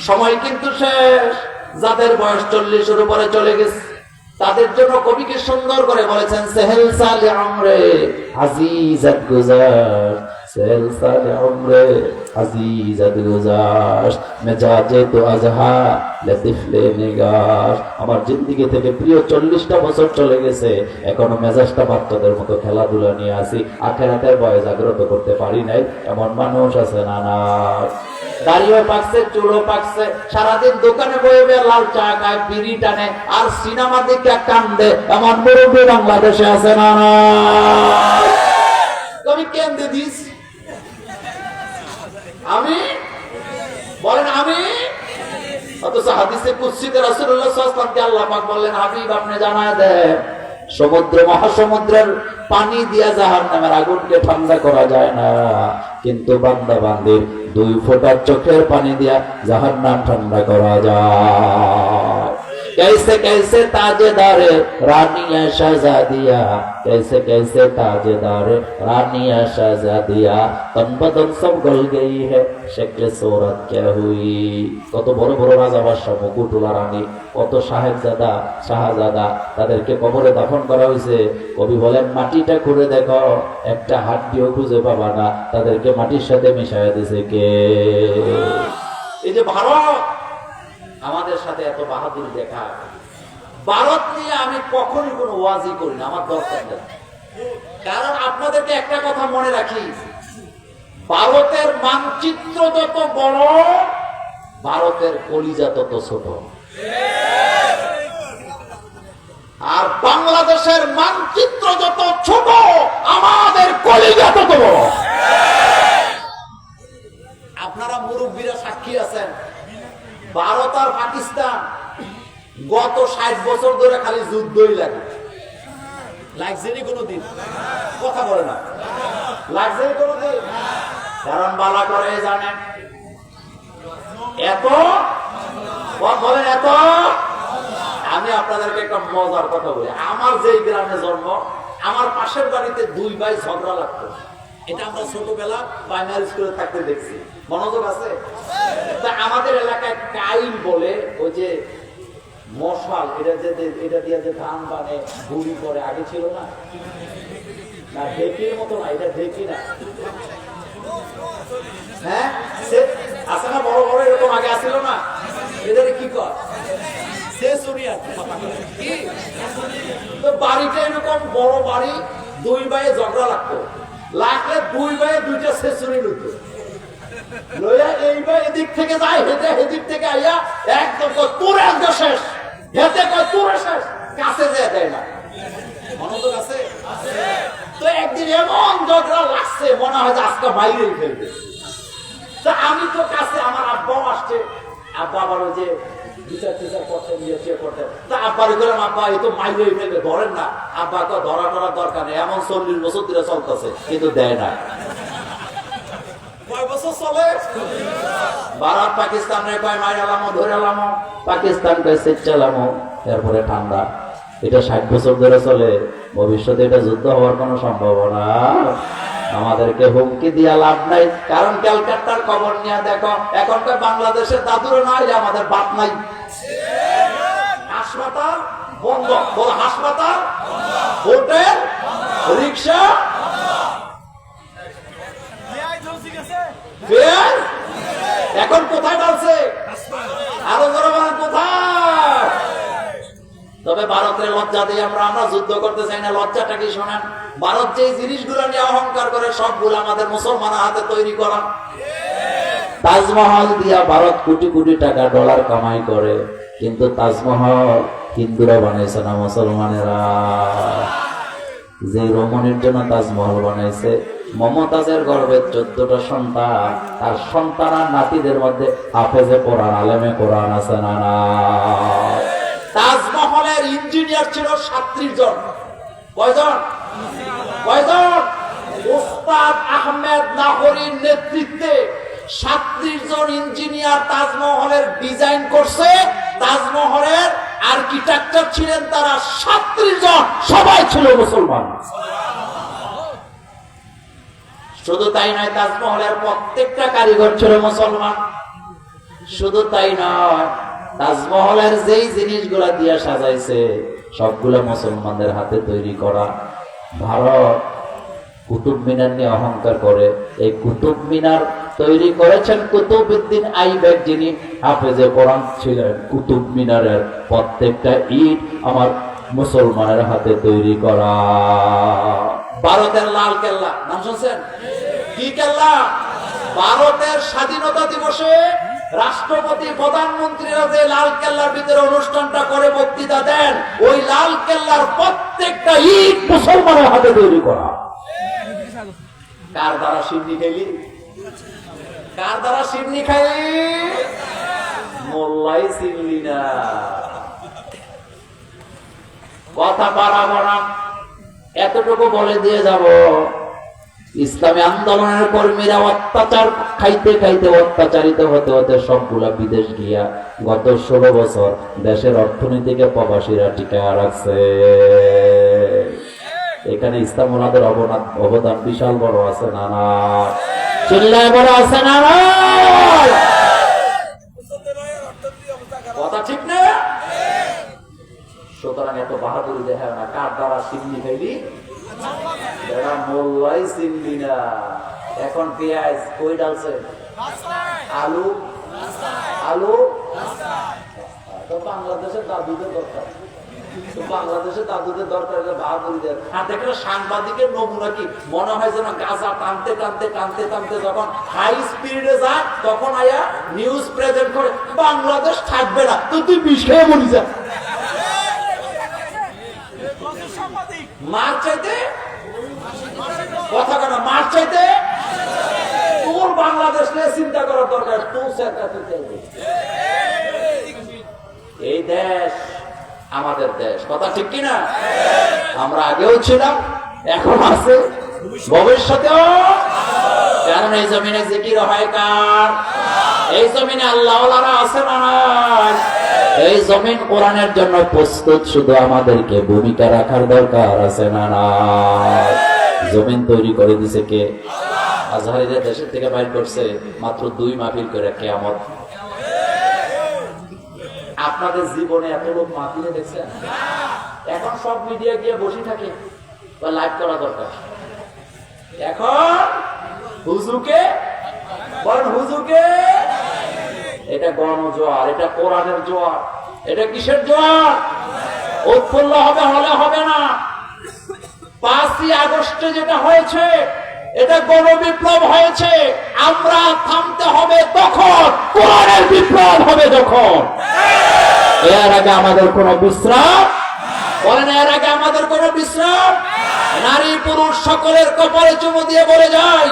সময় কিন্তু শেষ। যাদের বয়স 40-এর উপরে চলে গেছে, তাদের জন্য কবি কি সুন্দর করে বলেছেন, সেহেল সালে আমরে আজিজাত গুজার, সেহেল সালে আমরে আজিজাত গুজার, মেজাজে তো আজহা লতিফলে নিগার। আমার জিন্দেগি থেকে প্রিয় 40টা বছর চলে গেছে, এখনো মেজাজটা বাচ্চাদের মতো খেলাধুলা নিয়ে আসি, আখেরাতের ভয় জাগ্রত করতে পারি নাই। এমন মানুষ আছে না না? দাড়িও পাকছে, চুলও পাকছে, সারাদিন দোকানে বয়ে বয়ে লাল চা খায়, বিড়ি টানে, আর সিনেমা দিকে কান্দে, এমন মুরব্বী বাংলাদেশে আছে না না? তুমি কেন্দ্রে দিস, আমি বলেন আমি। অথচ হাদিসে কুদসিতে রাসূলুল্লাহ সাল্লাল্লাহু আলাইহি ওয়াসাল্লামকে আল্লাহ পাক বললেন, হাবিব আপনি জানায় দেন, সমুদ্র মহাসমুদ্রের পানি দিয়া জাহান্নামের আগুনকে ঠান্ডা করা যায় না, কিন্তু বান্দা বান্দির 2 ফোঁটা চোখের পানি দিয়া জাহান্নাম ঠান্ডা করা যায়। कैसे कैसे ताजेदारे रानिया शहजादिया, कैसे कैसे ताजेदारे रानिया शहजादिया, तन बदन सब गल गई है, शक्ल सूरत क्या हुई। কত বড় বড় রাজা বাদশা, মুকুটওয়ালা রানী, কত সাহেবজাদা শাহজাদা, তাদেরকে কবরে দাফন করা হয়েছে। কবি বলেন, মাটিটা খুঁড়ে দেখো, একটা হাড্ডিও খুঁজে পাবা না, তাদেরকে মাটির সাথে মিশাইয়া দিছে কে? এই যে ভারত আমাদের সাথে এত বাহাদুরি দেখা, ভারত নিয়ে আমি কখনই কোনো ওয়াজি করি না, আমার দরকার নেই। কারণ আপনাদেরকে একটা কথা মনে রাখি, ভারতের মানচিত্র যত বড়, ভারতের কলিজা তত ছোট। আর বাংলাদেশের মানচিত্র যত ছোট, আমাদের কলিজা তত বড়। আপনারা মুরব্বীরা সাক্ষী আছেন, ভারত আর পাকিস্তান গত 60 বছর ধরে খালি যুদ্ধই লাগে। লাগছেনি কোনোদিন? কথা বলে না, লাগছেনি কোনোদিন? কারণ বালা করে জানেন, এত বলেন এত। আমি আপনাদেরকে একটা মজার কথা বলি, আমার যেই গ্রামে জন্ম, আমার পাশের বাড়িতে দুই ভাই ঝগড়া লাগতো। এটা আমরা ছোটবেলা প্রাইমারি স্কুলে থাকতে দেখছি, মনোযোগ আছে? আমাদের এলাকায় কাইল বলে, ওই যে মশাল, এটা দিয়ে যে ধান বানে গুড়ি করে, আগে ছিল না, না ঢেকির মতো না, এটা ঢেকি না, হ্যাঁ আছে না, বড় বড় এরকম আগে আসছিল না, এদের কি কর বাড়িটা এরকম বড় বাড়ি, দুই ভাইয়ে ঝগড়া লাগতো, লাগলে দুই ভাইয়ে দুইটা ছেঁচুরি নিত, লইয়া এই ভাই এদিক থেকে যায় হেঁটে, এদিক থেকে আইয়া একদম তোরে একদম শেষ, হেঁটে কয় তোরে শেষ, কাছে যেয়ে দেয় না। মনোযোগ আছে? তো একদিন এমন ঝগড়া লাগছে, মনে হয় যে আজকে বাইরেই ফেলবে। তা আমি তো কাছে, আমার আব্বাও আসছে, আব্বা আবার ওই যে বিচার টিচার করতেন, ইয়ে করতেন, তা আব্বারে গেলাম, আব্বা এই তো মাইরেই ফেলবে, ধরেন না। আব্বা তো ধরা টরার দরকার নেই, এমন 40 বছর ধরে চলতেছে, কিন্তু দেয় না। কয় বছর চলে? ভারত পাকিস্তান রে কয় মাইর আলামো, ধরে আলামো, পাকিস্তান কয় সেট চালামো, এরপরে ঠান্ডা। এটা 60 বছর ধরে চলে, ভবিষ্যতে এটা যুদ্ধ হওয়ার কোনো সম্ভাবনা। আমাদেরকে হুমকি দিয়া লাভ নাই, কারণ ক্যালকাটার খবর নিয়ে দেখো, এখনকার বাংলাদেশের দাদুরও নাই, আমাদের বাপ নাই। হাসপাতাল বন্ধ, বল হাসপাতাল, হোটেল, রিক্সা, এখন কোথায় ডালছে? আরো জোরে বলেন কোথায়? তবে ভারতের লজ্জা দিয়ে আমরা যুদ্ধ করতে চাই না। লজ্জাটা কি শোনেন, ভারত যে জিনিসগুলো নিয়ে অহংকার করে সবগুলো আমাদের মুসলমানের হাতে তৈরি করা। তাজমহল দিয়া ভারত কোটি কোটি টাকা ডলার কামাই করে, কিন্তু তাজমহল হিন্দুরা বানাইছে না, মুসলমানেরা। যে রমণীর জন্য তাজমহল বানাইছে, মমতাজের গর্ভের 14টা সন্তান, আর সন্তান আর নাতিদের মধ্যে হাফেজে কোরআন, আলেমে কোরআন আছে না? তাজমহলের ইঞ্জিনিয়ার ছিল 37 জন। কয়জন? ওস্তাদ আহমেদ লাহোরীর নেতৃত্বে 37 জন ইঞ্জিনিয়ার তাজমহলের ডিজাইন করছে। তাজমহলের আর্কিটেক্টর ছিলেন তারা 37 জন, সবাই ছিল মুসলমান। শুধু তাই নয়, তাজমহলের প্রত্যেকটা কারিগর ছিল মুসলমান। শুধু তাই নয়, তাজমহলের যেই জিনিসগুলা দিয়ে সাজাইছে সবগুলো মুসলমানদের হাতে তৈরি করা। ভারত কুতুব মিনার নিয়ে অহংকার করে, এই কুতুব মিনার তৈরি করেছেন কুতুবউদ্দিন আইবেক, যিনি হাফেজে কোরআন ছিলেন। কুতুব মিনারের প্রত্যেকটা ইট আমার মুসলমানের হাতে তৈরি করা। ভারতের লাল কেল্লা নাম শুনছেন? কি কেল্লা? ভারতের স্বাধীনতা দিবসে রাষ্ট্রপতি প্রধানমন্ত্রীরা যে লাল কেল্লার ভিতরে অনুষ্ঠানটা করে বক্তৃতা দেন, ওই লাল কেল্লার প্রত্যেকটা ইট মুসলমানের হাতে তৈরি করা। কার দ্বারা সিন্নি খাইলি? কার দ্বারা সিন্নি খাইলি? মোল্লাই চিনলি না। কথা বাড়াবো না, এতটুকু বলে দিয়ে যাব, ইসলামী আন্দোলনের কর্মীরা অত্যাচার খাইতে খাইতে অত্যাচারিত হতে হতে সবগুলা বিদেশ গিয়া গত 16 বছর দেশের অর্থনীতিকে প্রবাসীরা টিকায় রাখছে। এখানে ইসলাম ওনাদের অবদান বিশাল বড় আছে না? না চিল্লায় বড় আছে না? কথা ঠিক না? সুতরাং এত বাহাদুরি দেখা না। কার দ্বারা সিন্নি খাইলি? এরা মোল্লাই চিনলি না। এখন পেঁয়াজ কই ডালছে? আলু তো বাংলাদেশের দাদুদের দরকার, বাংলাদেশের দাদুদের দরকার বাহাদুরি দেয়। আর দেখলে সাংবাদিকের নমুনা কি মনে হয় যেন গাজা টানতে টানতে টানতে টানতে যখন হাই স্পিডে যায় তখন আয়া নিউজ প্রেজেন্ট করে বাংলাদেশ থাকবে না, তো তুই বিষ খেয়ে মরি যা। মার চাইতে কথা কেন? মার চাইতে তোর বাংলাদেশ নিয়ে চিন্তা করার দরকার। এই দেশ আমাদের দেশ, কথা ঠিক কিনা? আমরা আগেও ছিলাম, এখন আছে, ভবিষ্যতেও। কারণ এই জমিনে জিকির হয় কার? এই জমিনে আল্লাহওয়ালারা আছে না নাই? এই জমিন কোরআনের জন্য প্রস্তুত, শুধু আমাদেরকে ভূমিকা রাখার দরকার আছে না নাই? জমিন তৈরি করে দিছে কে? আজহারিরা দেশের থেকে বাইর করছে মাত্র 2 মাহফিল করে কিয়ামত। আপনাদের জীবনে এত লোক মাহফিলে দেখছেন? এখন সব মিডিয়া গিয়ে বসে থাকে বা লাইভ করা দরকার। এখন হুজুরকে বলেন, হুজুরকে। এটা গণজোয়ার, এটা কোরআনের জোয়ার। এটা কিসের জোয়ার? উৎফুল্ল হবে, হলে হবে না। 5ই আগস্টে যেটা হয়েছে এটা গণবিপ্লব হয়েছে। আমরা থামতে হবে তখন, কোরআনের বিপ্লব হবে যখন। এর আগে আমাদের কোনো বিশ্রাম, বলেন এর আগে আমাদের কোনো বিশ্রাম? নারী পুরুষ সকলের কপালে চুমু দিয়ে বলে যায়,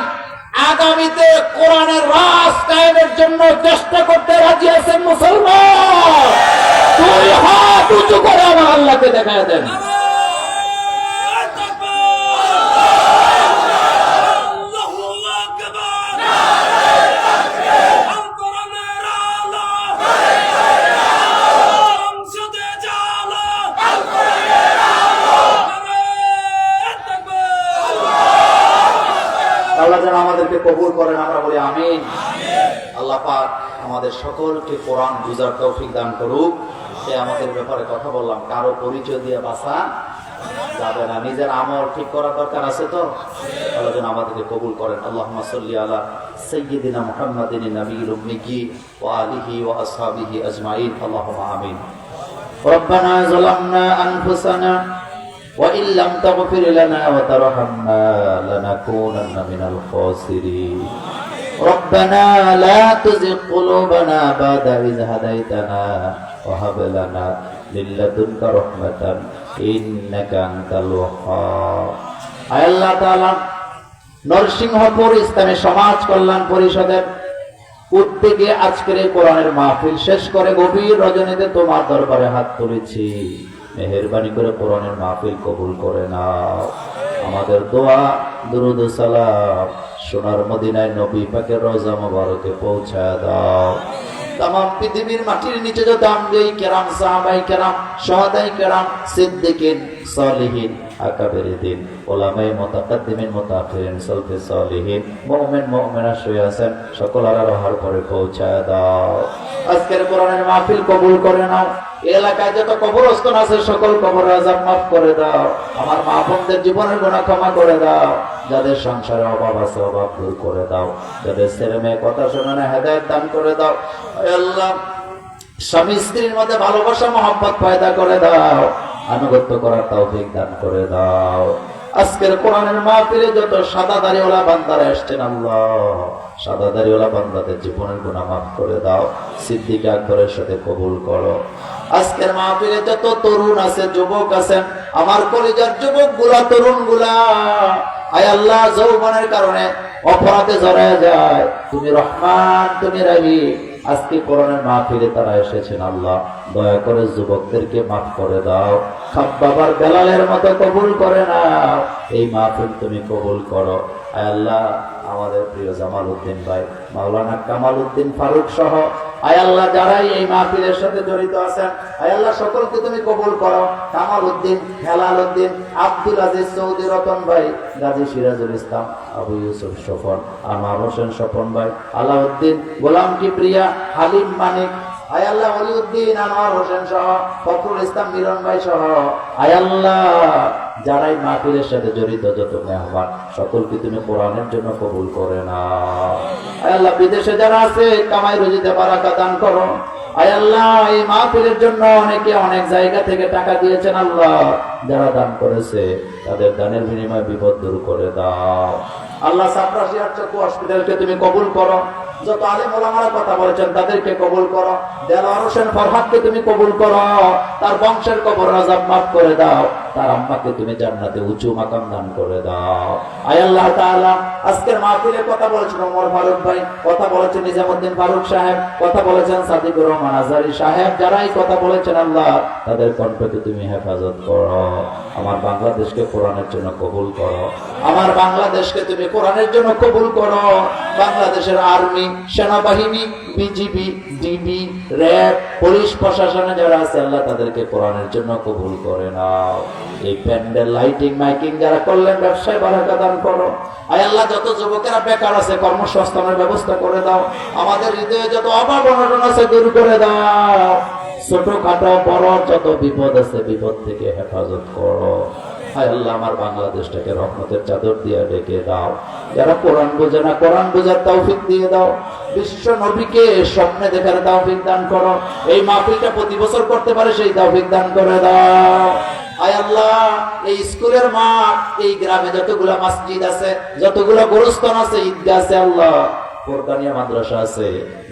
আগামীতে কোরআনের রাজ কায়েমের জন্য চেষ্টা করতে রাজি আছেন মুসলমান? 2 হাত উঁচু করে আমার আল্লাহকে দেখায় দেন। আল্লাহ যেন আমাদেরকে কবুল করেন, আমরা বলি আমিন। আল্লাহ পাক আমাদের সকলকে কোরআন বুঝার তৌফিক দান করুক। সে আমাদের ব্যাপারে কথা বললাম, কারো পরিচয় দিয়ে বাঁচা যাবে না। নিজের আমল ঠিক করার দরকার আছে তো। আল্লাহ যেন আমাদেরকে কবুল করেন। আল্লাহুম্মা সাল্লি আলা সাইয়্যিদিনা মুহাম্মাদিন নাবিয়্যিল উম্মিয়্যি ওয়া আলিহি ওয়া আসহাবিহি আজমাইন। আল্লাহুম্মা আমিন। রব্বানা যালামনা আনফুসানা وإن لم تغفر لنا وترحمنا لنكونن من الخاسرين ربنا لا تزغ قلوبنا بعد إذ هديتنا وهب لنا من لدنك رحمة إنك أنت الوهاب আয় আল্লাহ তাআলা, নরসিংহপুর ইসলামী সমাজ কল্যাণ পরিষদের উদ্যোগে আজকের এই কোরআনের মাহফিল শেষ করে গভীর রজনীতে তোমার দরবারে হাত তুলেছি। মেহেরবানি করে কোরআনের মাহফিল কবুল করে নাও। আমাদের দোয়া দুরুদ ও সালাম সোনার মদিনায় নবী পাকের রওজা মুবারকে পৌঁছায় দাও। তাম পৃথিবীর মাটির নিচে যত আম্বিয়ায়ে কেরাম, সাহাবায়ে কেরাম, শুহাদায়ে কেরাম, সিদ্দিকিন, সালিহিন, আকাবেরিন, উলামায়ে মুতাকাদ্দিমিন, মুতাআখিরিন, সালফে সালিহিন, মুমিন মুমিনা শুয়ে আছেন, সকলের রোহার পরে পৌঁছায় দাও। আজকের কোরআনের মাহফিল কবুল করে নাও। এলাকায় যত কবরস্থান আছে সকল কবরের আযাব মাফ করে দাও। আমার মা বোনদের জীবনের গুনাহ ক্ষমা করে দাও। যাদের সংসারে অভাব আছে অভাব দূর করে দাও। যাদের ছেলে মেয়ে কথা শোনে না হেদায়েত দান করে দাও। হে আল্লাহ, স্বামী স্ত্রীর মধ্যে ভালোবাসা মহব্বত পয়দা করে দাও। আনুগত্য করার তৌফিক দান করে দাও। আজকের কোরআনের মাহফিলে যত সাদা দাড়িওয়ালা বান্দারা আসছেন, আল্লাহ সাদা দাড়িওয়ালা বান্দাদের জীবনের গুনাহ মাফ করে দাও। সিদ্দিক আকবরের সাথে কবুল করো। আজকের মাহফিলে যত তরুণ আছে, যুবক আছেন, আমার কলিজার যুবক গুলা, তরুণ গুলা, আয় আল্লাহ যৌবনের কারণে অপরাধে জড়ায় যায়, তুমি রহমান, তুমি রহিম। আজকে কোরআনের মাহফিলে তারা এসেছেন, আল্লাহ দয়া করে যুবকদেরকে মাফ করে দাও। খাব্বাবার বেলালের মতো কবুল করে নাও। এই মাহফিল তুমি কবুল করো। আয় আল্লাহ, আমাদের প্রিয় জামাল উদ্দিন ভাই, মাওলানা কামাল উদ্দিন ফারুক সহ আয় আল্লাহ যারাই এই মাহফিলের সাথে জড়িত আছেন, আয় আল্লাহ সকলকে তুমি কবুল করো। কামাল উদ্দিন, হেলাল উদ্দিন, আব্দুল আজিজ চৌধুরী, রতন ভাই, গাজী সিরাজুল ইসলাম, আবু ইউসুফ স্বপন, আনোয়ার হোসেন স্বপন ভাই, আলাউদ্দিন, গোলাম কিবরিয়া, হালিম মানিক, আয় আল্লাহ ওলিউদ্দিন, আনোয়ার হোসেন সহ, ফখরুল ইসলাম মিলন ভাই সহ আয় আল্লাহ যারাই মাহফিলের সাথে জড়িত যত মেহমান সকলকে তুমি কোরআনের জন্য কবুল করে নাও। আয় আল্লাহ বিদেশে যারা আছে কামাই রুজিতে বারাকা দান করো। আয় আল্লাহ এই মাহফিলের জন্য অনেকে অনেক জায়গা থেকে টাকা দিয়েছেন, আল্লাহ যারা দান করেছে তাদের দানের বিনিময়ে বিপদ দূর করে দাও। আল্লাহ সাপ্রাসিয়ার চক্ষু হসপিটালকে তুমি কবুল করো। যত আলেম ওলামারা কথা বলেছেন তাদেরকে কবুল করো। দেলোয়ার হোসেন ফরহাদকে তুমি কবুল করো। তার বংশের কবর আযাব মাফ করে দাও। তার আম্মাকে তুমি জান্নাতে উঁচু মাকাম দান করে দাও। আয় আল্লাহ তাআলা আজকের মাহফিলে কথা বলেছেন ওমর ফারুক ভাই, কথা বলেছেন নিজামউদ্দিন ফারুক সাহেব, কথা বলেছেন সাদিকুর রহমান আজহারী সাহেব, যারাই কথা বলেছেন আল্লাহ তাদের কণ্ঠকে তুমি হেফাজত করো। আমার বাংলাদেশকে কোরআনের জন্য কবুল করো। আমার বাংলাদেশকে তুমি কোরআনের জন্য কবুল করো। বাংলাদেশের আর্মি, সেনাবাহিনী, বিজিবি, ডিবি, র্যাব, পুলিশ প্রশাসনে যারা আছে আল্লাহ তাদেরকে কোরআনের জন্য কবুল করে নাও। এই প্যান্ডেল, লাইটিং, মাইকিং যারা করলেন, ব্যবসায় বারাকা দান করো। আয় আল্লাহ, যত যুবকেরা বেকার আছে কর্মসংস্থানের ব্যবস্থা করে দাও। আমাদের হৃদয়ে যত অভাব অনটন আছে দূর করে দাও। ছোটখাটো বড় যত বিপদ আছে বিপদ থেকে হেফাজত করো। হায় আল্লাহ, আমার বাংলাদেশটাকে রহমতের চাদর দিয়ে ঢেকে দাও। যারা কোরআন বোঝে না, কোরআন বোঝার তৌফিক দিয়ে দাও। বিশ্ব নবীকে স্বপ্নে দেখার তৌফিক দান করো। এই মাহফিলটা প্রতি বছর করতে পারে সেই তৌফিক দান করে দাও। আয় আল্লাহ, এই স্কুলের মাঠ, এই গ্রামে যতগুলা মসজিদ আছে, যতগুলা গোরস্থান আছে, ঈদগাহ আছে, আল্লাহ কোরআনিয়া মাদ্রাসা আছে,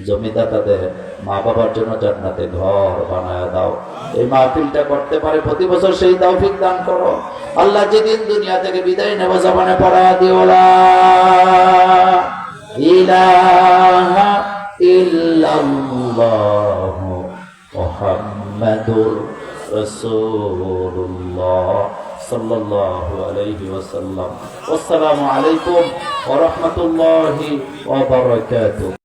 জমিদাতাদের মা বাবার জন্য জান্নাতে ঘর বানায় দাও। এই মাহফিলটা করতে পারে প্রতি বছর সেই তৌফিক দান করো। আল্লাহ, যেদিন দুনিয়া থেকে বিদায় নেব জবানে পড়া দিও লা ইলাহা ইল্লাল্লাহ মুহাম্মাদুর রাসূলুল্লাহ সাল্লাল্লাহু আলাইহি ওয়াসাল্লাম। আসসালামু আলাইকুম ওয়া রাহমাতুল্লাহি ওয়া বারাকাতুহু।